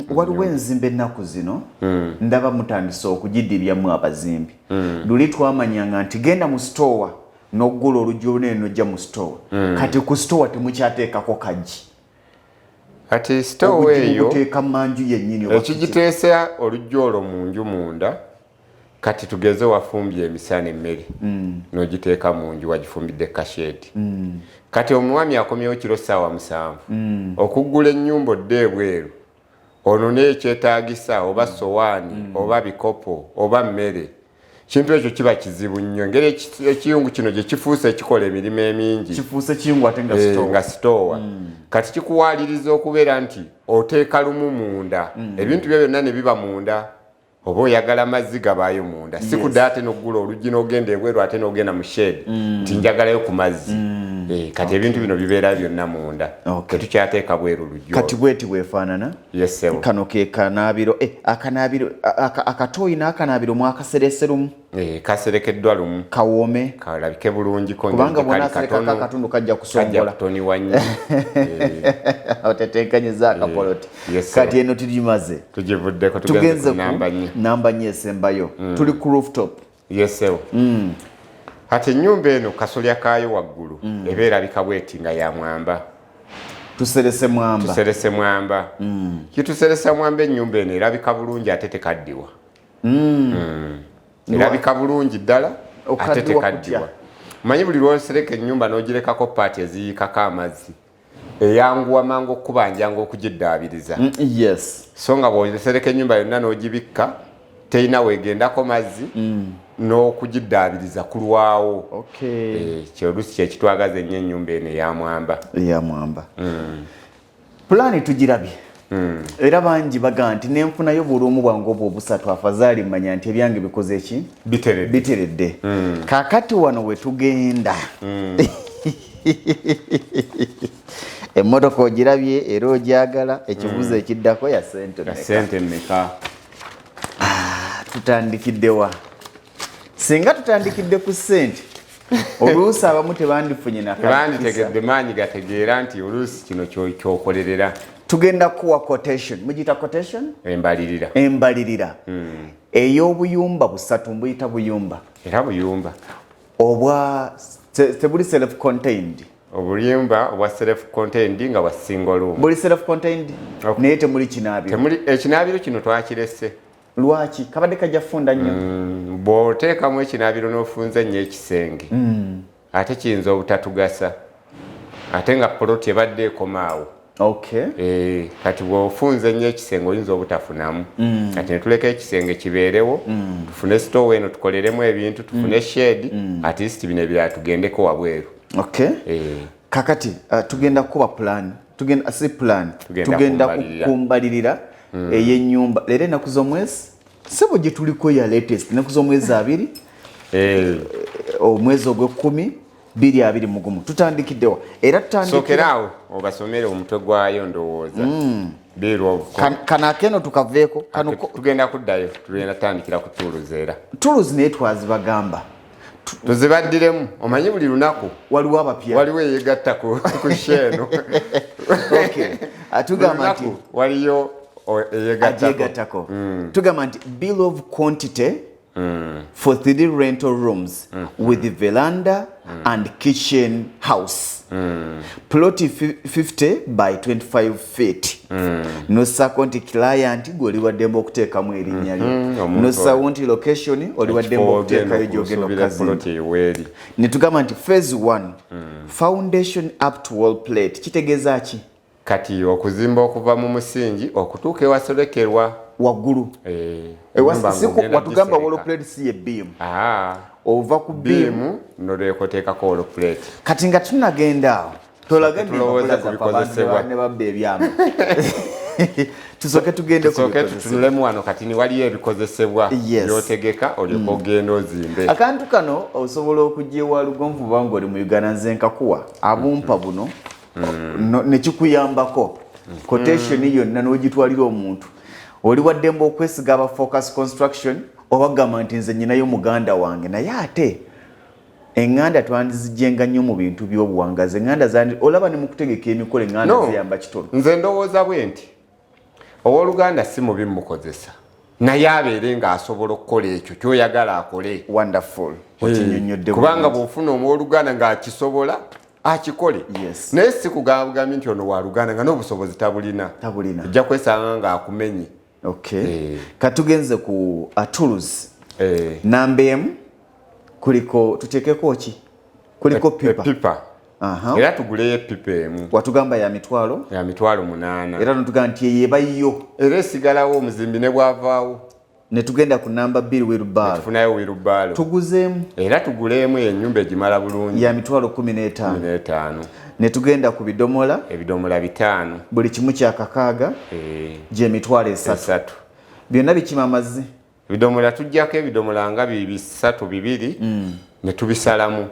waliwo enzimba ennaku zino ndaba mutandise okugiddiryamu abazimbi. Luli twamanyanga nti genda mu store n'oggula oluggi olunene n'ojja mu store. Kati ku store temukyateekako kaggi. Kati store eyo okuteeka manju yennyini ekigiteesa oluggi olwo mu nju munda kati tugeze wafumbye emisana emmere n'ogiteeka mu nju wagifumbidde kashedi. Kati omwami akomyewo kiro ssaawa 7 okuggula ennyumba odde ebweru ono n'ekyetaagisa oba sowaani oba bikopo oba mmere kintu ekyo kiba kizibu nnyo ngeri ekiyungu kino gye kifuuse ekikola emirimu emingi kifuuse kiyungu ate nga sitoowa. Kati kikuwaliriza okubeera nti oteeka lumu munda ebintu byo byonna ne biba munda oba oyagala mazzi gabaayo munda si kudda ate n'oggula oluggi n'ogenda ebweru ate n'ogenda mu shedi nti njagalayo ku mazzi. Kati ebintu bino bibeera byonna munda tetukyateeka bweru oluggi. Kati bweti bwefaanana kano ke kanaabiro akanaabiro akatooyi n'akanaabiro mwakaserese lumu kaserekeddwa lumu kawoome kalabike bulungi kubanga bw'onaasereka akatundu kajja kusongola kutoniwa nnyo oteteekanyiza akapoloti. Kati eno tugimaze tugivuddeko tugenze ku namba 4 esembayo tuli ku rooftop. Kati ennyumba eno kasolya kaayo waggulu ebeera bikabweti nga ya mwamba. Tuserese mwamba kituseresa mwamba ennyumba eno erabika bulungi ate tekaddiwa. Erabika bulungi ddala ate tekaddiwa. Manyi buli lwosereka ennyumba n'ogirekako paati eziyiikako amazzi eyanguwa mangu okukubanja okugiddaabiriza. So nga bw'osereka ennyumba yonna n'ogibikka terina weegendako mazzi n'okugiddaabiriza kulwawo. Kyolusi kyekitwagaza ennyo ennyumba eno eyamwamba. Pulaani tugirabye era bangi baga nti nenfunayo buloomu bwange obwo obusatu afazaali mmanya nti ebyange bikoze ki biteredde. Kaakati wano we tugenda emmotoka ogirabye era ogyagala ekibuzo ekiddako ya sente mmeka? Tutandikiddewa singa tutandikidde ku ssente oluusi abamu tebandifunye tebanditegedde maanyi gategeera nti oluusi kino kyokolerera. Tugenda kuwa quotation mugiyita quotation embalirira ey'obuyumba busatu mbuyita buyumba era buyumba obwa tebuli self contained obuyumba obwa self contained nga bwa single room buli self contained naye temuli kinaabiro. Ekinaabiro kino twakirese. Lwaki kabadde kajja funda nnyo bw'oteekamu ekinaabiro n'ofunze nnyo ekisenge ate kiyinza obutatugasa ate nga poloti ebadde ekomaawo. Kati bw'ofunze nnyo ekisenge oyinza obutafunamu. Kati ne tuleka ekisenge kibeerewo tufune sitoowa eno tukoleremu ebintu tufune shedi at least bino ebirala tugendeko wabweru. Kakati tugenda kuba plan tugenda kumbalirira ey'ennyumba leero ennaku z'omwezi sebo gye tuliko ya latest ennaku z'omwezi 2 omwezi ogw'Ekkumi 2021 tutandikiddewa era tutandikirawo obasomere omutwe gwayo ndowooza kano akeno tukaveeko tugenda kuddayo tugenda tutandikira ku tools era tools naye twazibagamba tuzibaddiremu omanyi buli lunaku waliwo abapya waliwo eyegatta ku sheeno tugamba nti waliyo eyegattako tugamba nti bill of quantity for 3 rental rooms with veranda and kitchen house. Plot 50 by 25 feet. No sakonti client goli wadembo okuteekamu erinnya lyo. No sakonti location oli wadembo okuteekayo gyogenda okukazimba. Ne tugamba nti phase 1 foundation up to wall plate kitegeeza ki? Kati okuzimba okuva mu musingi okutuuka ewasolekerwa waggulu watugamba wall plate si ye beam ova ku beam nolekoteekako wall plate kati nga tunagenda awo tolagende ne babba ebyama tusooke tugende tutunulemu wano kati ni waliyo ebikozesebwa byotegeka olyoka ogenda ozimbe akantu kano osobola okujja ewa Lugonvu banga oli mu Uganda nze nkakuwa abumpa buno nekikuyambako quotation yonna n'ogitwalira omuntu oli waddemba okwesiga aba focus construction obagamba nti nze nyinayo muganda wange naye ate enganda twandizijjenga nnyo mu bintu by'obuwangazi enganda zandi olaba ne mu kutegeka emikolo enganda ziyamba kitono nze ndowooza bwe nti owooluganda si mubi mukozesa naye abeere ng'asobola okukola ekyo kyoyagala akole wonderful okinyonnyodde kubanga bw'ofuna omuwooluganda ng'akisobola akikole naye si kugambye nti ono wa Luganda nga n'obusobozi tabulina ojja kwesanga ng'akumenye katugenze ku tools namba emu kuliko tuteekeko ki kuliko pipa era tuguleyo epipa emu watugamba ya mitwalo 8 era notugamba nti yebayo era esigalawo omuzimbi ne bwavaawo ne tugenda ku namba 2 wheelbarrow tufunayo wheelbarrow tuguzeemu era tuguleemu ennyumba egimala bulungi ya mitwalo 15 ne tugenda ku bidomola ebidomola 5 buli kimu kya kakaaga gye mitwalo 3 byonna bikima amazzi ebidomola tujjako ebidomola nga 3 ne tubisalamu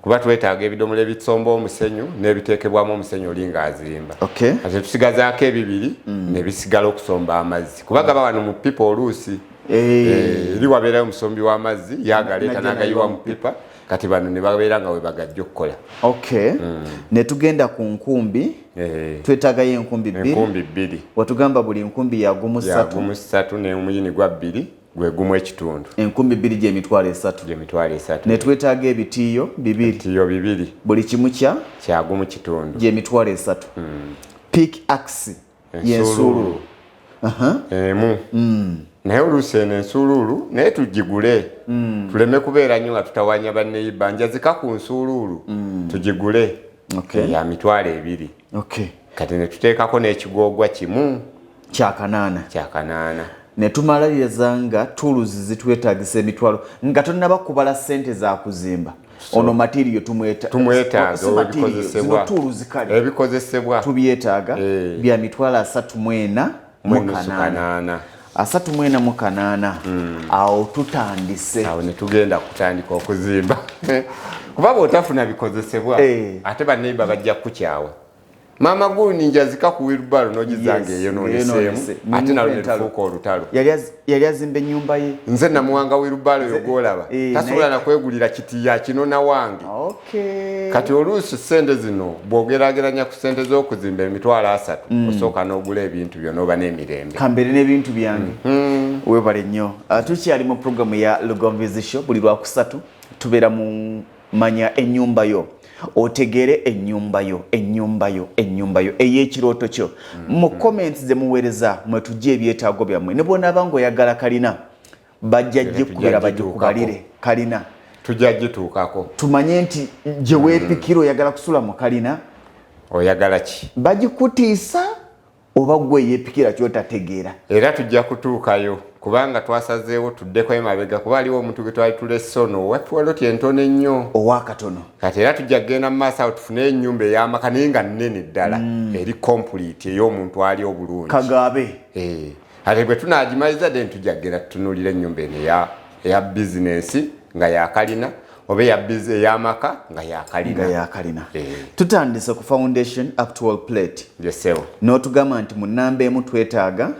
kuba twetaaga ebidomola ebisomba omusenyu n'ebiteekebwamu omusenyu oli ng'azimba ate tusigazaako ebibiri ne bisigala okusomba amazzi kuba gaba wano mu pipa oluusi eri wabeerayo omusombi w'amazzi yagaleeta n'agayiwa mu pipa kati bano ne babeera nga we bagajja okukola ne tugenda ku nkumbi twetaagayo enkumbi 2 watugamba buli nkumbi ya gumu 3 n'omuyini gwa 2 gwe gumu ekitundu enkumbi 2 gye mitwalo 3 ne twetaaga ebitiiyo 2 buli kimu kya gumu kitundu gye mitwalo 3 pick axe y'ensuululu emu naye oluusi eno ensuuluulu naye tugigule tuleme kubeera nnyo nga tutawanya banneyiba njazika ku nsuuluulu tugigule ya mitwalo 2 kati ne tuteekako n'ekigoogwa kimu kyakanaana ne tumaliriza nga tools zitwetaagisa emitwalo nga tonnaba kubala ssente za kuzimba ono material tumwetaaga ebikozesebwa tubyetaaga bya mitwalo 34 38 awo tutandise awo ne tugenda kutandika okuzimba kuba bw'otafuna bikozesebwa ate banneyiba bajja kukukyawa maama gulu ninjazika ku wheelbarrow n'ogizanga eyo n'oneseemu ate nalo ne tufuuka olutalo yali azimba ennyumba ye nze namuwanga wheelbarrow eyo gwolaba tasobola nakwegulira kitiya kino na wange kati oluusi ssente zino bw'ogeraageranya ku ssente z'okuzimba emitwalo 3 osooka n'ogula ebintu byo n'oba n'emirembe kambere n'ebintu byange webale nnyo tukyali mu programu ya Lugonvu Show buli lwakusatu tubeera mu manya ennyumba yo otegere ennyumba yo ey'ekirooto kyo mu comments ze muweereza mwe tujja ebyetaago byammwe ne bw'onaaba ng'oyagala kalina bajja gikubira bagikubalire kalina tujja gituukako tumanye nti gye weepikira oyagala kusula mu kalina oyagala ki bagikutiisa oba gwe yeepikira kyotategeera era tujja kutuukayo kubanga twasazeewo tuddeko emabega kuba aliwo omuntu gwe twali tulese ono watuwalo entono ennyo owakatono kati era tujja kgenda mu maaso awo tufune ennyumba ey'amaka naye nga nnene ddala eri complete ey'omuntu ali obulungi kagaabe ate bwe tunaagimaliza then tujja kgenda tutunuulira ennyumba eno eya bizinensi nga yakalina oba ey'amaka nga yakalina tutandise ku foundation up to wall plate yesewo n'otugamba nti mu nnamba emu twetaaga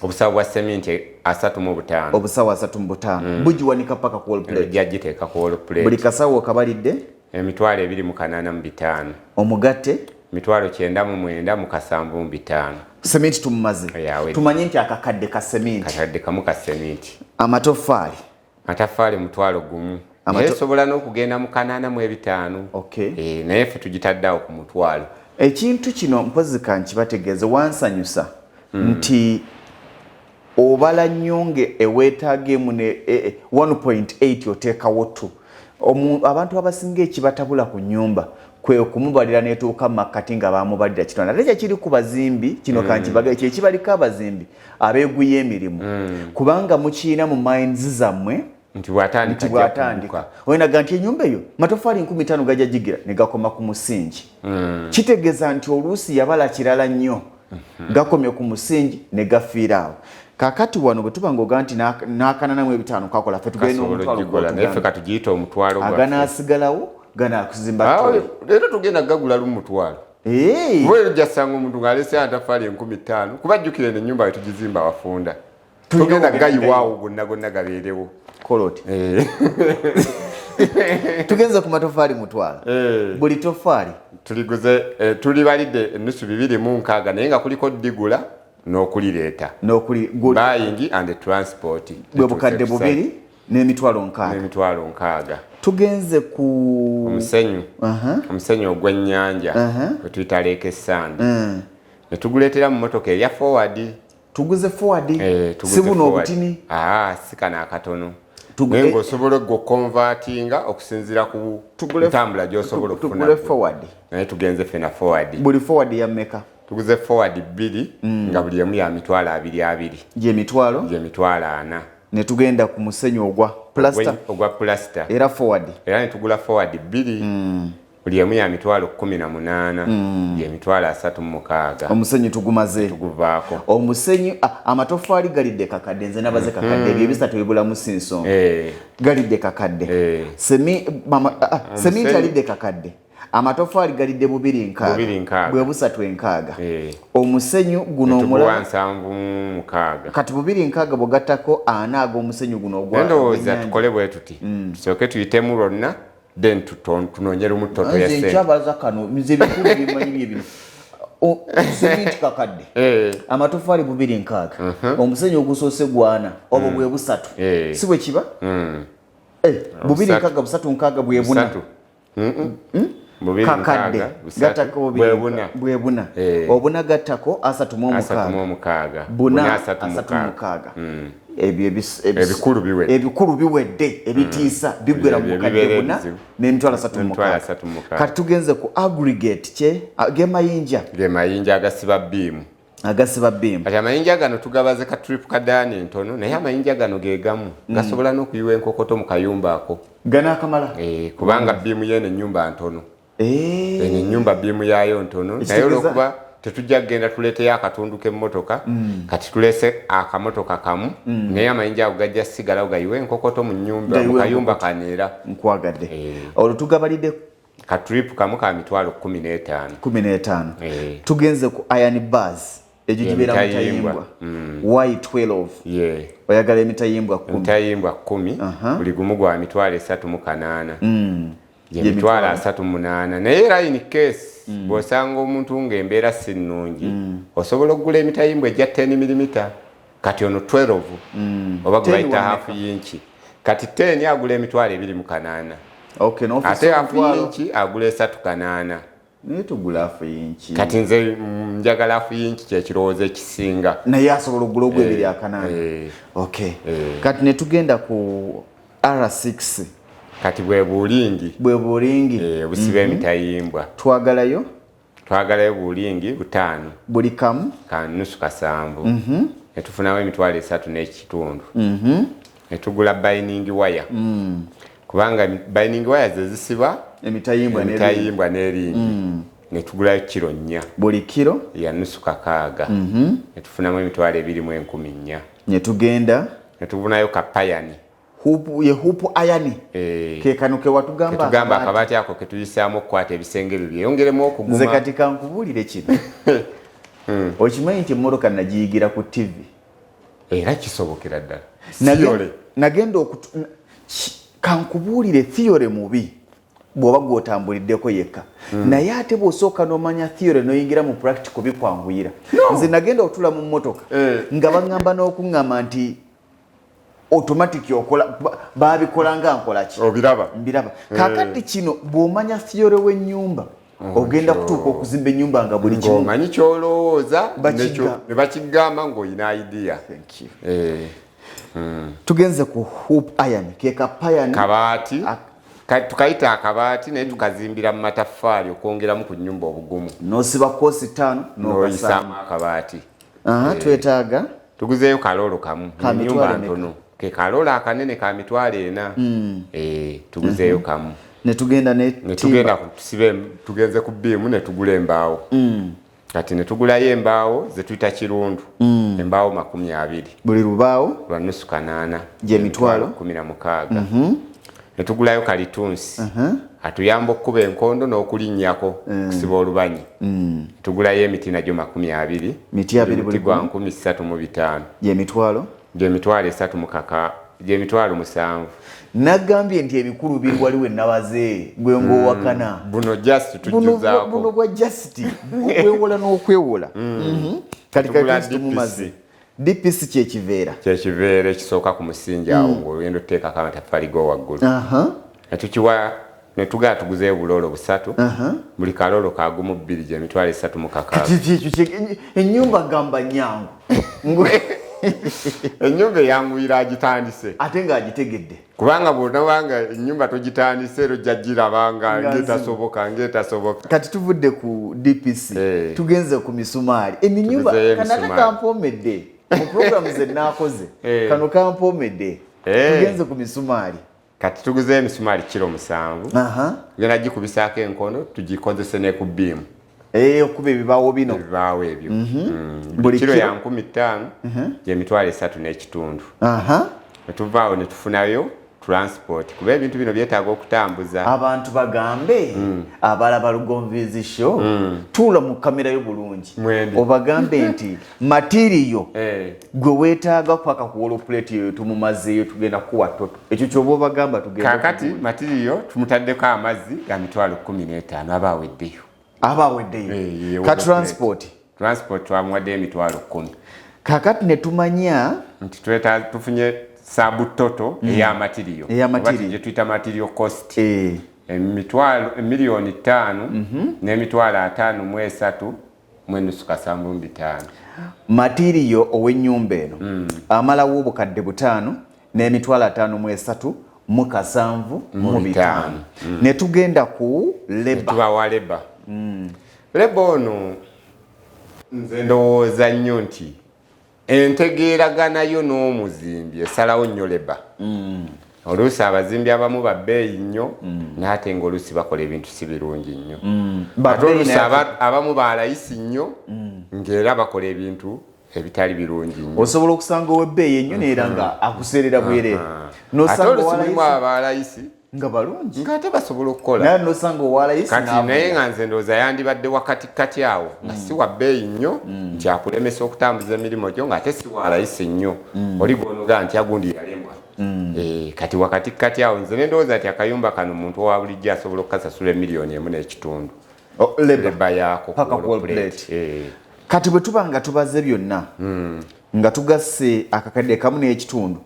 obusawo bwa sementi 35 obusawo 35 bugiwanika paka ku wall plate jagiteeka ku wall plate buli kasawo kabalidde emitwalo 285 omugatte mitwalo 99 mu kasambu 5 sementi tumumaze tumanye nti akakadde ka sementi kamu ka sementi amatofaali mutwalo gumu naye sobola n'okugenda mu 85 naye ffe tugitaddeawo ku mutwalo ekintu kino mpozi kankibategeeze wansanyusa nti obala nnyonge eweetaagemu ne 1.8 oteekawo 2 abantu abasinga ekibatabula ku nnyumba kwe kumubalira netuuka makati nga bamubalira kitona ate kyekiri ku bazimbi kino kankibaga kyekibalika abazimbi abeeguya emirimu kubanga mukiina mu minds zammwe nti bwatandika oyenaga nti enyumba eyo matofaali 15 gajja gigira ne gakoma ku musingi kitegeeza nti oluusi yabala kirala nnyo gakomye ku musingi ne gafiira awo kakati wano bwe tuba ng'oga nti n'akananamu 5 kakola ffe tugenda omutwalo aganaasigalawo ganakuzimba leero tugenda gagula lumutwalo bwe jasanga omuntu ng'alese antafaali 15 kuba jjukire n'ennyumba we tugizimba wafunda tugenda gayiwaawo gonna gabeerewo koloti tugenze ku matofaali mutwalo buli tofaali tuliguze tulibalidde ennusu 2.6 naye nga kuliko digula n'okulireeta buying and transport bwe bukadde 2 n'emitwalo 6 tugenze ku omusenyu ogw'ennyanja we tuyita Lake Sand ne tuguleetera mu motoka erya forward tuguze forward si buno obutini si kana akatono naye ng'osobola okukonvatinga okusinziira ku ntambula gy'osobola okufuna forward naye tugenze fena forward buli forward ya mmeka tuguze forward 2 nga buli emu ya mitwalo 2 gy'emitwalo 4 ne tugenda ku musenyu ogwa plaster era forward era ne tugula forward 2 buli emu ya mitwalo 18 gy'emitwalo 36 omusenyu tugumaze tuguvaako omusenyu amatofaali galidde kakadde nze nabaze kakadde ebyo ebisatu bibulamu sinsonga galidde kakadde sementi alidde kakadde amatofaali galidde 2.6 bwe busatu 6 omusenyu guno omulala 7.6 kati 2.6 bwegattako 4 ag'omusenyu guno ogwendowooza tukole bwe tuti tusooke tuyitemu lwonna then tunoonyera omutoto ya sente nkyabaza kano nze bikulu bimanyi byebino sementi kakadde amatofaali 2.6 omusenyu ogusoose gwana obwo bwe busatu si bwe kiba 2.6 3.6 bwe buna kakadde gattako bwe buna obuna gattako 36 buna 36 ebikulu biwedde ebitiisa bigwera mu bukadde buna n'emitwalo 36 kati tugenze ku aggregate gemayinja agasiba bbiimu kati amayinja gano tugabaze ka trip kadaani entono naye amayinja gano geegamu gasobola n'okuyiwa enkokoto mu kayumba ako ganaakamala kubanga bbiimu yeeno ennyumba ntono eno ennyumba bbiimu yaayo ntono naye olwokuba tetujja kgenda tuleeteyo akatundu k'emmotoka kati tulese akamotoka kamu naye amayinja ago gajja sigalawo gayiwe enkokoto mu nnyumba mu kayumba kaneera nkwagadde olwo tugabalidde ka trip kamu ka mitwalo 15 tugenze ku iron bars egyo gibeera mutayimbwa Y12 oyagala emitayimbwa 10 buli gumu gwa mitwalo 3.8 yemitwalo 38 naye era in case bw'osanga omuntu ng'embeera si nnungi osobola okugula emitayimbwa egya 10mm kati ono 12 oba gwe bayita half inch kati 10 agula emitwalo 2.8 ate half inch agula 3.8 naye tugula half inch kati nze njagala half inch kyekirowoozo ekisinga naye asobola okugula ogw'ebiri 8 kati ne tugenda ku R6 kati bwe bulingi busiba emitayimbwa twagalayo bulingi 5 buli kamu kanusu kasanvu netufunawo emitwalo 3.5 netugula binding wire kubanga binding wire zezisiba emitayimbwa n'eringi netugulayo kilo 4 buli kilo ya nusu kakaaga netufunamu emitwalo 2.4 netugenda netufunayo kapayani hupu ayani kekano ke watugamba akabaati ako ketuyisaamu okukwata ebisenge bibye yongeremu okuguma nze kati kankubuulire kino okimanyi nti emmotoka nagiyigira ku TV era kisobokera ddala nagenda kankubuulire theory mubi bw'oba gw'otambuliddeko yekka naye ate bw'osooka n'omanya theory n'oyingira mu practical bikwanguyira nze nagenda okutula mu mmotoka nga baŋŋamba n'okuŋŋamba nti automatic okola babikola nga nkola ki mbiraba kakati kino bw'omanya theory w'ennyumba ogenda kutuuka okuzimba ennyumba nga buli kimu ng'omanyi kyolowooza ne bakigamba ng'olina idea. Tugenze ku hoop iron keka payani kabaati tukayita akabaati naye tukazimbira mu mataffaali okwongeramu ku nnyumba obugumu n'osiba kosi 5 n'oyisaamu akabaati. twetaaga tuguzeeyo kaloolo kamu ennyumba ntono ke kaloolo akanene ka mitwalo 4 tuguzeeyo kamu netugenda tugenze ku biimu ne tugula embaawo kati ne tugulayo embaawo ze tuyita kirundu embaawo 20 buli lubaawo lwa nusu kanaana gy'emitwalo 16 ne tugulayo kalitunsi atuyamba okukuba enkondo n'okulinnyako kusiba olubanyi tugulayo emiti nagyo 20 miti 2 buli gwa 305 gy'emitwalo 7 nagambye nti ebikulu biri waliwo enabaze gwe ng'owakana buno just tujjuzaako buno bwa just okwewola n'okwewola kati kati mumaze DPC kyekiveera ekisooka ku musingi awo ng'olugendo tuteekako amataffaali go waggulu netukiwa netugaa tuguzeeyo buloolo 3 buli kaloolo kagumu 2 gy'emitwalo 36 ennyumba gamba nyangu ennyumba eyanguyira agitandise ate ng'agitegedde kubanga bw'onawanga ennyumba togitandise ero ojja girabanga ng'etasoboka kati tuvudde ku DPC tugenze ku misumaali ennyumba kanaka kampomedde mu programu ze naakoze kano kampomedde tugenze ku misumaali kati tuguzeeyo emisumaali kiro 7 tugenda gikubisaako enkono tugikozese ne ku bbiimu okuba ebibaawo bino ebyo buli kiro ya 15 gy'emitwalo 3.5 netuvaawo netufunayo transport kuba ebintu bino byetaaga okutambuza abantu bagambe abalaba Lugonviizi show tuula mu kamera yo bulungi obagambe nti matiriyo gwe weetaaga kwaka kuwola plate yo tumumazeeyo tugenda kuwa toto ekyo kyoba obagamba tugenda kakati matiriyo tumutaddeko amazzi ga mitwalo 15 abaweddeyo ka transport twamuwadde emitwalo 10 kakati netumanya nti tufunye sabutoto ey'amatiriyo gye tuyita matiriyo cost miliyoni 5 n'emitwalo 53 mwenusu kasanvu 5 matiriyo ow'ennyumba eno amalawo obukadde 5 n'emitwalo 53 mu kasanvu mu 5 netugenda ku tubawa leba leba ono nze ndowooza nnyo nti entegeeraganayo n'omuzimbi esalawo nnyo leba oluusi abazimbi abamu babbeeyi nnyo naate ng'oluusi bakola ebintu si birungi nnyo ate oluusi abamu balayisi nnyo ng'era bakola ebintu ebitali birungi nnyo osobola okusanga ow'ebbeeyi ennyo neera nga akuseerera bwereere ate oluusi mulimu abalayisi nga balungi ng'ate basobola okukola naye nosanga owalayisi kati naye nga nze ndowooza yandibadde wakatikati awo nga si wa bbeeyi nnyo nti akulemesa okutambuza emirimu gyo ng'ate si walayisi nnyo oli gwonoga nti agundi yalemwa kati wakatikati awo nze ne ndowooza nti akayumba kano omuntu owa bulijjo asobola okukasasula miliyoni 1.5 leba yaako kati bwe tuba nga tubaze byonna nga tugasse akakadde kamu n'ekitundu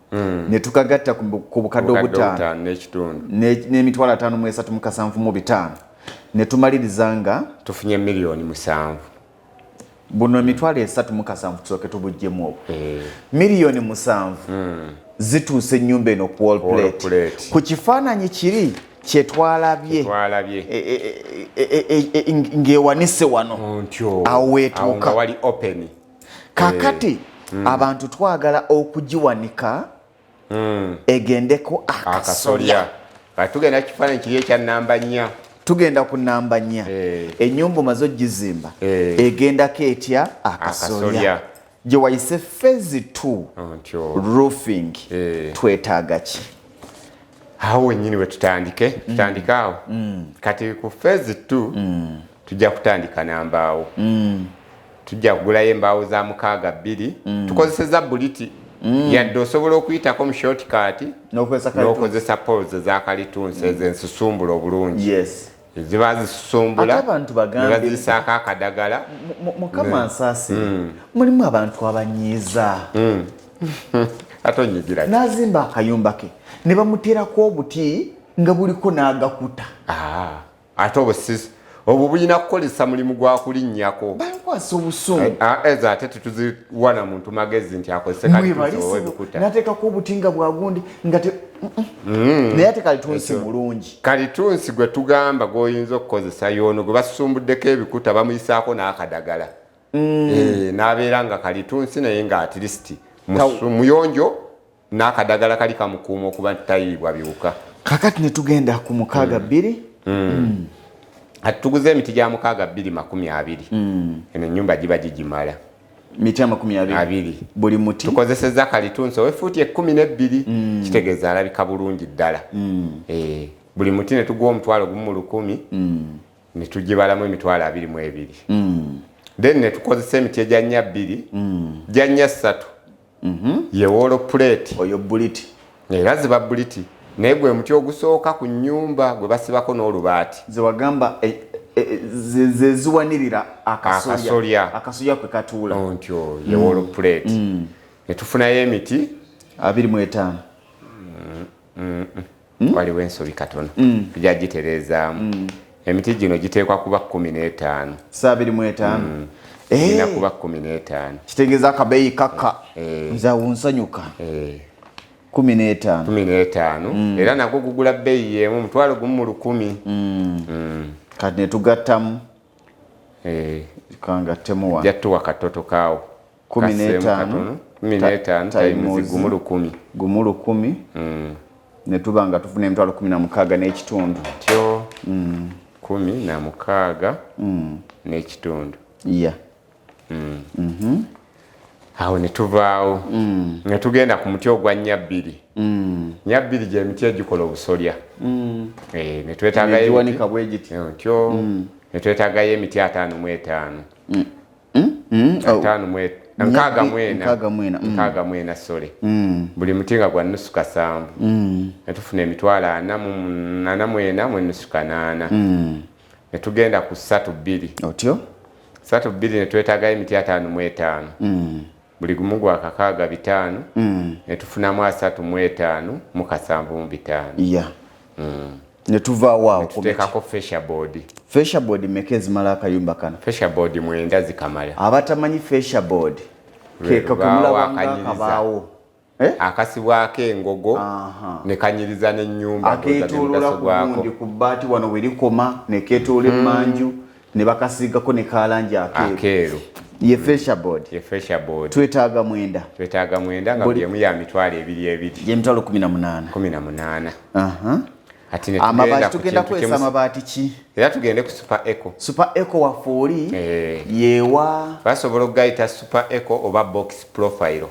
ne tukagatta ku bukadde obutaano n'emitwalo 5.375 ne tumaliriza nga tufunye miliyoni 7 buno emitwalo 3.7 tusooke tubuggyemu obwo miliyoni 7 zituuse ennyumba eno ku wall plate ku kifaananyi kiri kyetwalabye ng'ewanise wano awo weetuuka wali open kakati abantu twagala okugiwanika egendeko akasolya tugenda kifaananyi kiri ekya namba 4 tugenda ku namba 4 ennyumba omaze ogizimba egendako etya akasolya gye wayise phase 2 roofing twetaaga ki awo wennyini we tutandike awo kati ku phase 2 tujja kutandika nambaawo tujja kugulayo embaawo za 62 tukozeseza buliti yadde osobola okuyitako mu shortcut n'okozesa poles za kalitunsi ezensusumbula obulungi ziba zisusumbula nebazisaako akadagala mukama nsaasi mulimu abantu abanyiiza ate onyigira n'azimba akayumba ke ne bamuteerako obuti nga buliko n'agakuta ate obwo bulina kukozesa mulimu gwa kulinnyako bankwasa obusungu ezo ate tetuziwana muntu magezi nti akozese kalitunsi ow'ebikuta n'ateekako obuti nga bwagundi nga naye ate kalitunsi mulungi. Kalitunsi gwe tugamba gwoyinza okukozesa yono gwe basumbuddeko ebikuta bamuyisaako n'akadagala n'abeera nga kalitunsi naye nga at least muyonjo n'akadagala kali kamukuuma okuba tayiibwa biwuka. Kakati ne tugenda ku 62 ati tuguze emiti gya 620 eno ennyumba giba gigimala miti 20 buli muti tukozesezza kalitunsi owefuuti 12 kitegeeza alabika bulungi ddala buli muti ne tugwa omutwalo gumu 1,000 ne tugibalamu emitwalo 22 then ne tukozesa emiti egya 2 gya 3 ye wolo plate oyo buliti era ziba buliti naye gwe muti ogusooka ku nnyumba gwe basibako n'olubaati ze wagamba ze ziwanirira akasolya kwe katuula ontyo ye wolo plate ne tufunayo emiti 25 waliwo ensobi katono tujja gitereezaamu emiti gino giteekwa kuba 15 ina kuba 15 kitegeeza akabeeyi kaka nza wunsanyuka 15 era nagwo gugula bbeeyi y'emu omutwalo gumu 1,000 kati ne tugattamu kangattemu wa jattuwa katoto kaawo 15 times gumu 1,000 ne tuba nga tufuna emitwalo 16 n'ekitundu tyo 16 n'ekitundu awo ne tuvaawo ne tugenda ku muti ogwa 2 gy'emiti egikola obusolya ne twetaagayo emiti 55 nkaaga sole buli muti nga gwa nusu kasanvu ne tufuna emitwalo 44 mu nusu kanaana ne tugenda ku 32 otyo 32 ne twetaagayo emiti 55 buli gumu gwa kakaaga 5 ne tufunamu 35 mu kasanvu mu 5 ne tuvaawo awo tuteekako fascia board meka ezimala akayumba kano fascia board 9 zikamala abatamanyi fascia board kekakemulabanga kabaawo akasibwako engogo ne kanyiriza n'ennyumba akeetoolola ku gundi ku bbaati wano werikoma ne keetoola emmanju ne bakasiigako ne kalangi akeeru ye fascia board twetaaga 9 nga buli emu ya mitwalo 2 yemitwalo 18 ati amabaati tugenda kwesa amabaati ki era tugende ku super eco waffe oli yewa basobola okugayita super eco oba box profile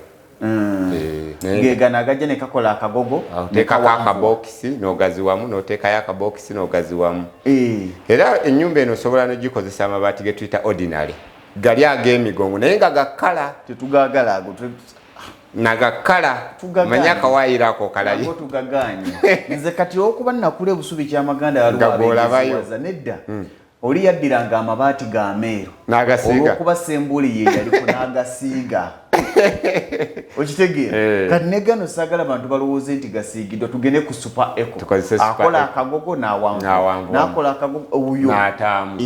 ngegana agajja ne kakola akagogo oteekako akabokisi n'ogaziwamu n'oteekayo akabokisi n'ogaziwamu era ennyumba eno osobola n'ogikozesa amabaati ge tuyita ordinary gali ag'emigongo naye nga gakkala tetugagala ago nagakala manya akawaayirako kalayi tugaganye nze kati okuba nakula ebusubi kyamaganda waliwaza nedda oli yaddiranga amabaati ga meeru olwokuba sembuli ye yaliko n'agasiiga okitegeera kati ne gano saagala abantu balowooze nti gasiigiddwa tugende ku super eco akola akagogo n'awanvu n'akola akagogo oyo n'ataamu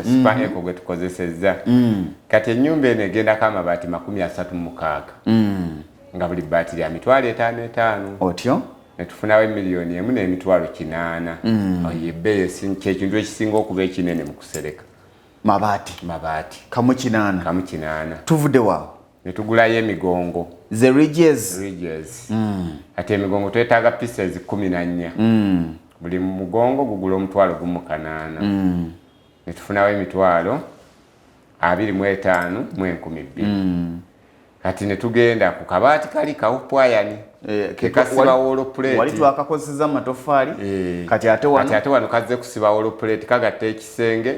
super eco gwe tukozesezza kati ennyumba eno egendako amabaati 36 nga buli bbaati lya mitwalo 55 otyo ne tufunawo emiliyoni 1 n'emitwalo 8 oyo ebbeeyi kyekintu ekisinga okuba ekinene mu kusereka mabaati kamu 8 tuvudde waawo ne tugulayo emigongo the ridges ate emigongo twetaaga pieces 14 buli mugongo gugula omutwalo gumu 8 ne tufunawo emitwalo 25 mu 12 kati ne tugenda ku kabaati kali kawupwayani kasiba wolo plate wali twakakozesa amatoffaali kati ate wano kazze kusiba wolo plate kagatta ekisenge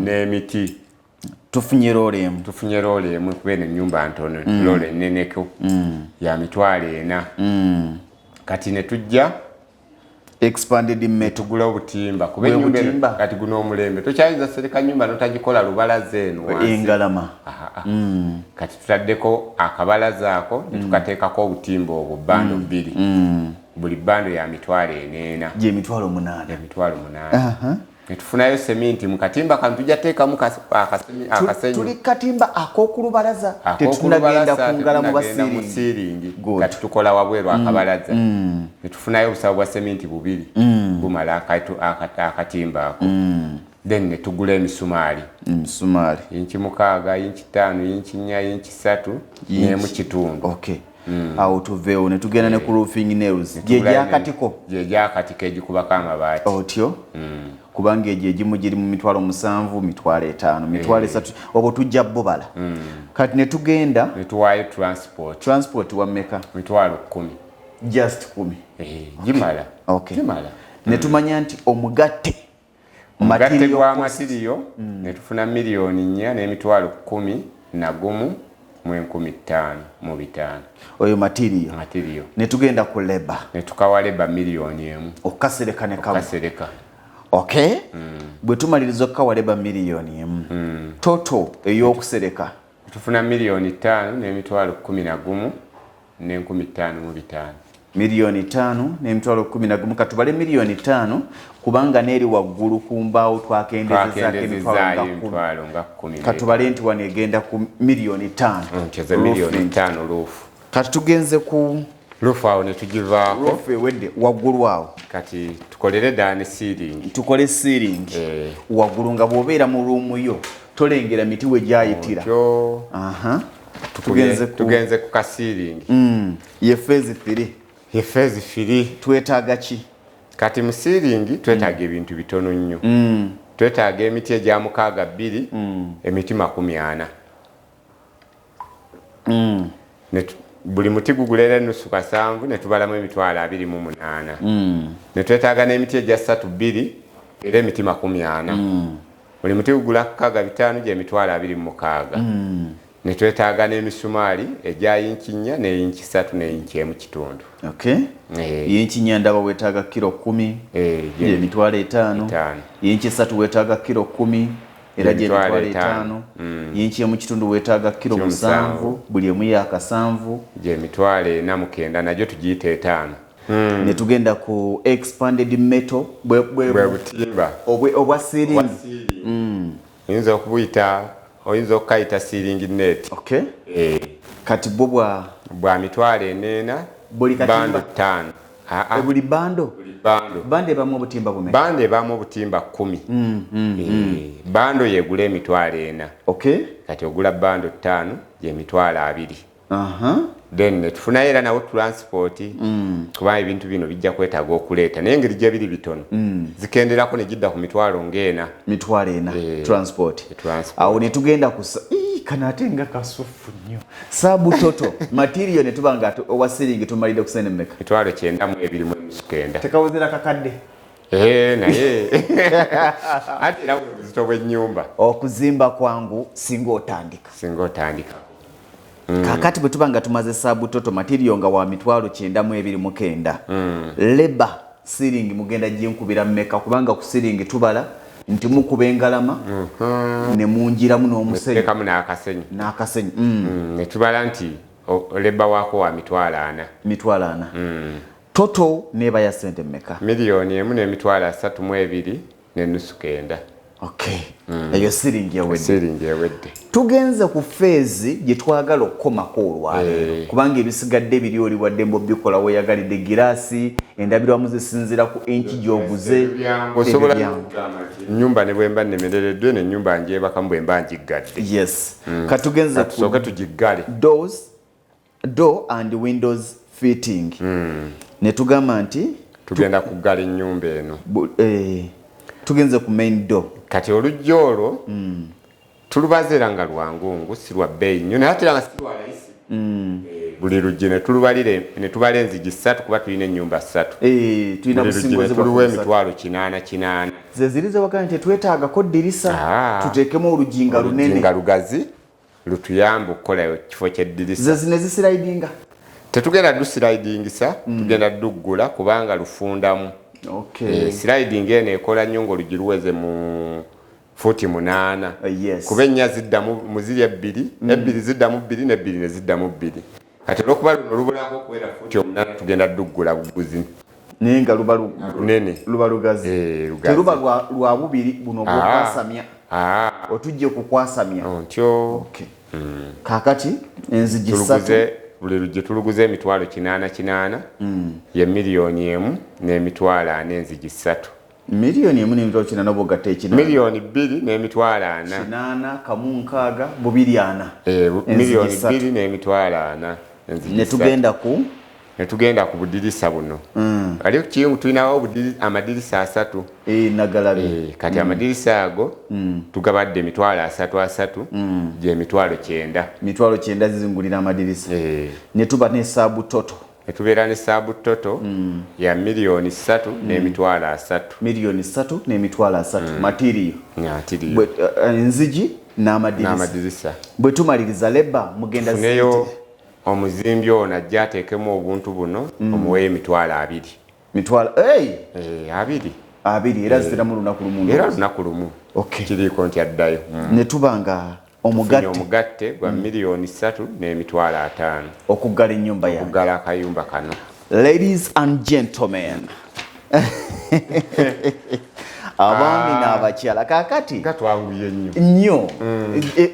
n'emiti tufunye roole emu kuba eno ennyumba ntono roole enneneko ya mitwalo 4 kati ne tujja expanded me tugula obutimba kuba ennyumba eno kati guno omulembe tokyayinza sereka nnyumba notagikola lubalaza eno wansi engalama kati tutaddeko akabalaza ako ne tukateekako obutimba obwo bbando 2 buli bbando ya mitwalo 4 gye mitwalo 8 netufunayo seminti mu katimba kano tujja teekamu akasenyu tuli katimba ak'okulubalaza tetunagenda kungala mu basiringi kati tukola wabweru akabalaza netufunayo obusawo bwa seminti bubiri bumala akatimba ako then netugula emisumaali inchi 6 inchi 5 inchi 4 inchi 3 n'emu kitundu okay awo tuveewo ne tugenda ne ku roofing nails gyegyakatiko egikubako amabaati otyo kubanga egyo egimu giri mu 7,000 5,000 obwo tujja bubala kati ne tugenda netuwaayo transport wammeka 10,000 just 10 gimala gimala ne tumanya nti omugatte gwa matiriyo netufuna $1,10,115,500 oyo matiriyo ne tugenda ku leba netukawa leba $1,000,000 okasereka ne kasereka okay bwe tumaliriza okukawa leba $1,000,000 toto ey'okusereka tufuna $5,11,500 $5,11,000 katubale $5,000,000 kubanga neeri waggulu ku mbaawo twakendezezako $10,000 katubale nti wano egenda ku $5,000,000 luufu kati tugenze ku luufu awo netugivaako luufu ewedde waggulu awo kati tukolere ddala ne sealing tukole sealing waggulu nga bw'obeera mu ruumu yo tolengera miti we gyayitira tugenze ku kasiiring ye phase 3 twetaaga ki kati mu sealing twetaaga ebintu bitono nnyo twetaaga emiti egya 62 emiti 40 buli muti gugulera nusu kasanvu netubalamu $28,000 netwetaaga n'emiti egya 32 era emiti 40 buli muti gugula 65 gye $28,600 netwetaaga n'emisumaali egya inchi 4 ne inchi 3 ne inchi 1.5 okay inchi 4 ndaba wetaaga kilo 10 je $5,000 inchi 3 wetaaga kilo 10 era je $5,000 inchi 1.5 wetaaga kilo 7 buli emu ya kasanvu je $4,900 najjo tugiyita 5 ne tugenda ku expanded metal bwe butimba obwa sealing oyinza okubuyita oyinza okukayita sealing net okay kati bwa $4,400 buli bando 5 buli bando ebamu obutimba bume bando ebamu obutimba 10 bando yegula $4,400 okay kati ogula bando 5 je $2,200 then netufunayo era nawo transport kuba ebintu bino bijja kwetaaga okuleeta naye engeri gye biri bitono zikenderako ne gidda ku $4,400 transport awo ne tugenda kusa kana ate nga kasufu nnyo saabu toto material ne tuba nga owa sealing tumalide kusene mmeka $9,200 tekawozera kakadde naye ate era buzito bw'ennyumba okuzimba kwangu singa otandika kakati bwe tuba nga tumaze saabu toto material nga wa $9,209 leba sealing mugenda ginkubira mmeka kubanga ku sealing tubala nti mukuba engalama ne munjiramu n'omusenyu n'akasenyu netubala nti leba waako wa $4,400 toto neba ya sente mmeka $1,332,900 okay eyo sealing yawedde tugenze ku phase gye twagala okukomako olwaleero kubanga ebisigadde biri oli wadde mbobikola weyagalidde giraasi endabirwamu zisinzira ku inchi gyoguze nyumba ne bwemba nemerereddwe nenyumba njebakamu bwemba njiggadde yes katugenze kusooka tugiggale door and windows fitting ne tugamba nti tugenda kuggala ennyumba eno tugenze ku main door kati olujja olwo tulubazeera nga lwangungu si lwa bbeeyi nnyo naye ate nga si lwa layisi buli luggi ne tubala enzigi 3 kuba tulina ennyumba 3 tulina tuluwa $8,800 ze ziri ze wakana tetwetaagako ddirisa tuteekemu olujinga lunene nga lugazi lutuyamba okukola kifo ky'eddirisa ze zine zisiraidinga tetugenda dusilaidingisa tugenda duggula kubanga lufundamu sliding eno ekola nnyo ng'oluggi luweze mu futi 8 kuba ennya ziddamu mu ziri ebbiri ziddamu 2 n'ebbiri ne ziddamu 2 kati olwokuba luno lubulako okubeera futi 8 tugenda duggula buguzi nenga nene luba lugazi teruba lwa bubiri buno bwokwasamya otujje kukwasamya ntyo okay kakati enzigi 3 buli lujje tuluguze emitwalo 88 ye miliyoni emu n'emitwalo 4 enzigi 3 miliyoni emu n'emitwalo 8 n'obogatta ekina miliyoni 2 n'emitwalo 4 8 kamu nkaaga bubiri 4 miliyoni 2 n'emitwalo 4 enzigi netugenda ku budirisa buno ali kiyungu tulinawo amadirisa 3 nagalabe kati amadirisa ago tugabadde emitwalo 3 gye mitwalo 9 mitwalo 9 zizingulira amadirisa netuba ne sabu toto netubeera ne sabu toto ya miliyoni 3 n'emitwalo 3 miliyoni 3 n'emitwalo 3 material enzigi n'amadirisa bwe tumaliriza leba mugenda neyo omuzimbi ono ajja ateekemu obuntu buno omuweeyo emitwalo 2 mitwalo 2 era ziteramu lunaku lumu kiriiko nti addayo ne tubanga omugatte gwa miliyoni 3 n'emitwalo 5 okuggala ennyumba yange okuggala akayumba kano. Ladies and gentlemen abaami n'abakyala kakati katwanguye nnyo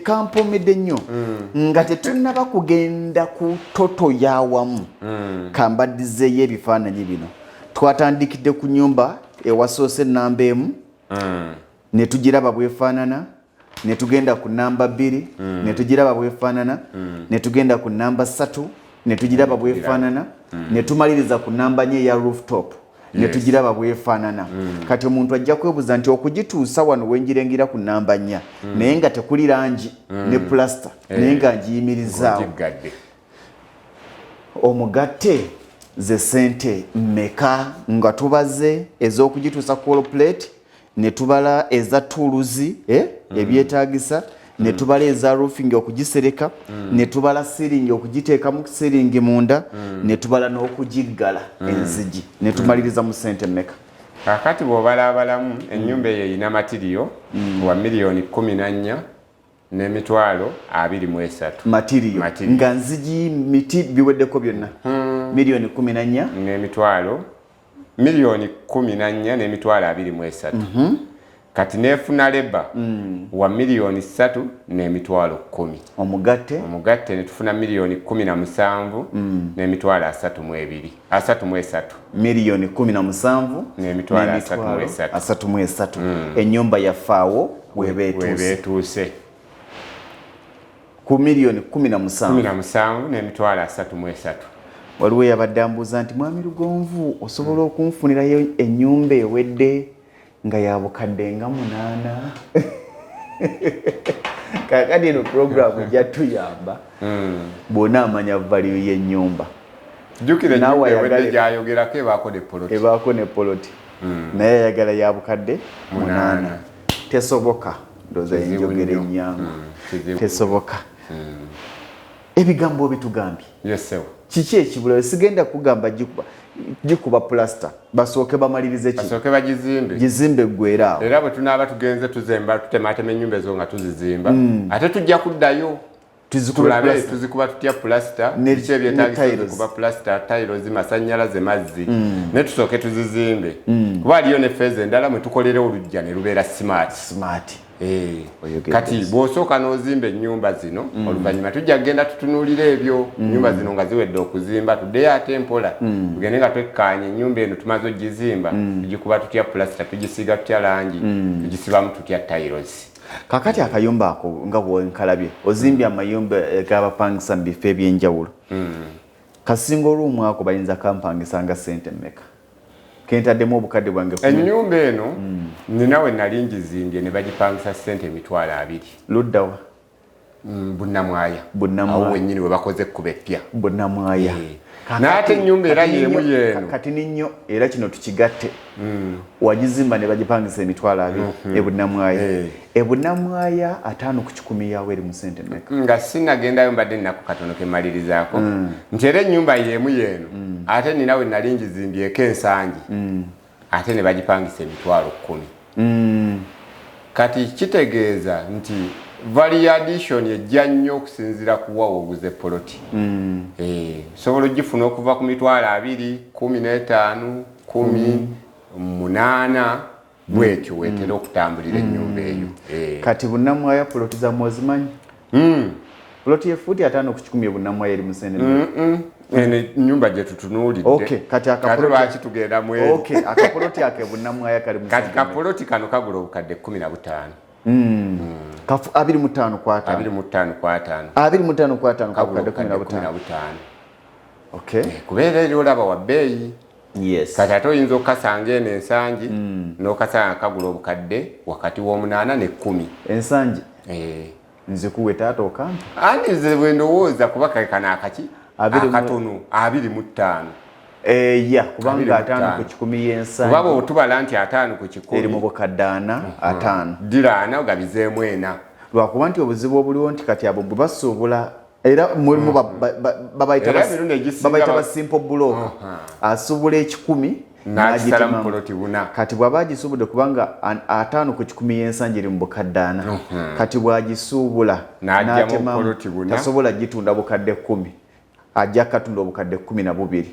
kampomedde nnyo nga tetunnaba kugenda ku toto yawamu kambaddizeeyo ebifaananyi bino twatandikidde ku nyumba ewasoose namba emu ne tugiraba bwefaanana ne tugenda ku namba 2 ne tugiraba bwefaanana ne tugenda ku namba 3 ne tugiraba bwefaanana ne tumaliriza ku namba 4 ya rooftop ne tugiraba bwefaanana kati omuntu ajja kwebuuza nti okugituusa wano wenjirengira ku namba 4 naye nga tekuli langi ne pulasta naye nga njiyimirizaawo omugatte ze sente mmeka nga tubaze ez'okugituusa ku plate ne tubala eza tuluzi ebyetaagisa ne tubala eza roofing okugisereka ne tubala ceiling okugiteekamu ceiling munda ne tubala n'okugiggala enzigi ne tumaliriza mu sente mmeka kakati bw'obalabalamu ennyumba eyo erina matiriyo wa miliyoni 14 n'emitwalo 23 matiriyo nga nzigi miti biweddeko byonna miliyoni 14 n'emitwalo miliyoni 14 n'emitwalo 23 kati neefuna leba wa miliyoni 3 n'emitwalo 10 omugatte netufuna miliyoni 17 n'emitwalo 33 miliyoni 17 n'emitwalo 33 ennyumba yafaawo webeetuuse ku miliyoni 17 n'emitwalo 33 waliwo yabadde ambuuza nti mwami Lugonvu osobola okunfunirayo ennyumba ewedde nga yabukadde nga 8 kakati eno programu jatuyamba bwona amanya value y'ennyumba jukira ennyumba ewedde gyayogerako ebaako ne poloti naye ayagala yabukadde 8 tesoboka ndoza enjogera ennyangu tesoboka ebigambo bitugambye kiki ekibulayo sigenda kugamba gikuba plasta basooke bamalirize gizimbe gwera era bwe tunaaba tugenze tuzimba tutematema ennyumba ezo nga tuzizimba ate tujja kuddayo tulabe tuzikuba tutya plasta biki ebyetaagisa kuba plasta tiles masannyalaze mazzi ne tusooke tuzizimbe kuba aliyo ne feeza endala mwe tukolera olujja ne lubeera smart kati bw'osooka n'ozimba ennyumba zino oluvannyuma tujja kugenda tutunuulira ebyo ennyumba zino nga ziwedde okuzimba tuddeyo ate mpola tugende nga twekkaanya ennyumba eno tumaze ogizimba tugikuba tutya pulasta tugisiiga tutya langi tugisibamu tutya tiles kakati akayumba ako nga bwenkalabye ozimbye amayumba g'abapangisa mu bifo ebyenjawulo kasinga olw'omu ako bayinza kampangisa nga sente mmeka kentaddemu obukadde bwange ennyumba eno ninawe nali ngizimbye ne bagipangisa sente emitwalo 2 luddawa bunnamwaya awo wennyini we bakoze ekkuba eppya bunnamwaya n'ate ennyumba era yemu yeeno kati ninnyo era kino tukigatte wagizimba ne bagipangisa emitwalo 2 ebunnamwaya ebunnamwaya 5 ku 100 yawe eri mu sente mmeka nga sinnagendayo mbadde nnaku katono kemalirizaako nti era ennyumba yemu yeeno ate ninawe nali ngizimbyeko ensangi ate ne bagipangisa emitwalo 10 kati kitegeeza nti value addition ejja nnyo okusinziira ku wa oguze poloti sobola ogifuna okuva ku mitwalo 2 15 10 8 bwetyo wetera okutambulira ennyumba eyo. Kati bunnamwaya ploti za mwozimanyi? Ploti ye futi 5 ku 10 bunnamwaya eri Museenene. Ene nyumba gye tutunuulidde. Okay, kati akaploti lwaki tugenda mu eri. Okay, akaploti ake bunnamwaya kali Museenene. Kati kaploti kano kagula obukadde 15. Kafu 25 kwa 5. 25 kwa 5. 25 kwa 5 kabukadde 15. Okay. Kubeera eri olaba wa bbeeyi. Yes. Kati ate oyinza okukasanga eno ensangi n'okasanga kagula obukadde wakati w'omunaana ne 10. Ensangi? Nze kuwe taata okampa? Ani nze bwe ndowooza kuba kakana akaki? Akatono 25. Ya kubanga 5 ku 10 y'ensangi. Kuba bw'otubala nti 5 ku 10 eri mu bukadde 4 5. Ddira 4 ogabizeemu 4. Lwakuba nti obuzibu obuliwo nti kati abo bwe basuubula era mulimu babayita ba simple block asubula ekikumi n'agisala mu poloti buna. Kati bw'aba agisuubudde kubanga 5 ku 10 y'ensangi eri mu bukadde 4 kati bw'agisuubula n'atemamu tasobola gitunda bukadde 10 ajja katunda obukadde 12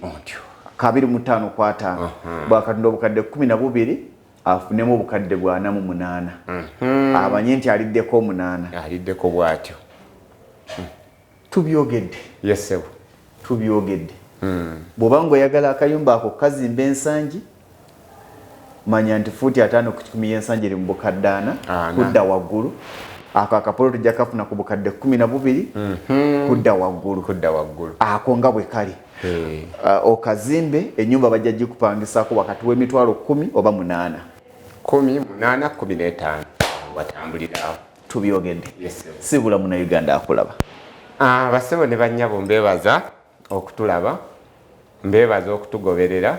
25 kwa 5 bw'akatunda obukadde 12 afunemu obukadde 48 abanye nti aliddeko 8 aliddeko bw'atyo. Tubyogedde. Yes sir. Tubyogedde. Bw'oba ng'oyagala akayumba ako kazimba ensangi manya nti futi 5 ku 10 y'ensangi eri mu bukadde 4 kudda waggulu. Ako akapolo tujja kafuna ku bukadde 12 kudda waggulu. Ako nga bwe kali. Okazimbe ennyumba bajja gikupangisaako wakati w'emitwalo 10 oba 8. 10 8 15 watambulirawo. Tubyogedde. Yes sir. Sibula muna Uganda akulaba. Basebo ne bannyabo mbeebaza okutulaba, mbeebaza okutugoberera,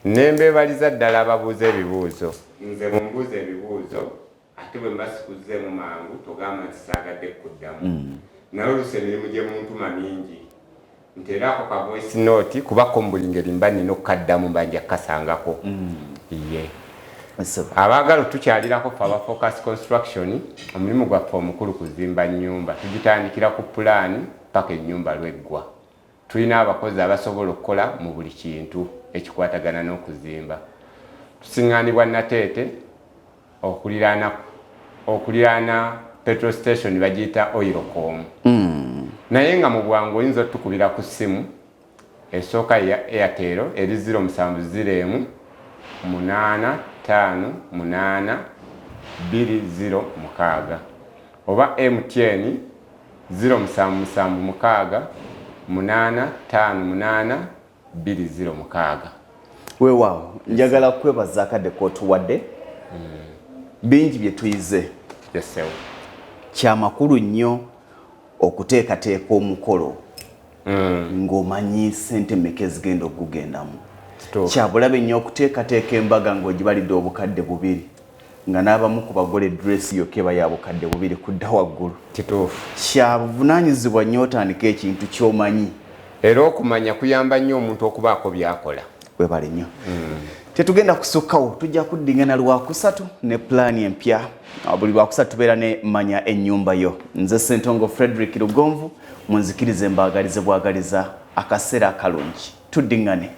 ne mbeebaliza ddala ababuuza ebibuuzo. Nze mumbuuza ebibuuzo ate bwe mbasikuzeemu mangu togamba nti saagadde kuddamu. Naye oluusi emirimu gye muntuma mingi nteera ako ka voice note kubako mu buli ngeri mba nina okukaddamu mba nja kukasangako. Abaagala tukyalirako fe aba Focus Construction omulimu gwaffe omukulu kuzimba nnyumba tugitandikira ku pulaani paka ennyumba lweggwa. Tulina abakozi abasobola okukola mu buli kintu ekikwatagana n'okuzimba. Tusiŋŋaanibwa Nateete okuliraana petrol station bagiyita Oilcom. Naye nga mu bwangu oyinza otukubira ku ssimu esooka ya Airtel eri 0701 8 5 8 20 6 oba MTN 0776 8 5 8 20 6. Weewaawo njagala kwebaza akadde k'otuwadde bingi bye tuyize. Yes sir. Kya makulu nnyo okuteekateeka omukolo ng'omanyi ssente mmeka ezigenda okugendamu. Kya bulabe nnyo okuteekateeka embaga ng'ogibalidde obukadde 2 nga n'abamu ku bagole dresi yokka eba ya bukadde 2 kudda waggulu. Kituufu. Kya buvunaanyizibwa nnyo otandika ekintu ky'omanyi. Era okumanya kuyamba nnyo omuntu okubaako by'akola. Webale nnyo. Tetugenda kusukkawo tujja kuddingana Lwakusatu ne pulaani empya. Buli Lwakusatu tubeera ne manya ennyumba yo. Nze Ssentongo Frederick Lugonvu munzikirize mbaagalize bwagaliza akaseera akalungi. Tuddingane.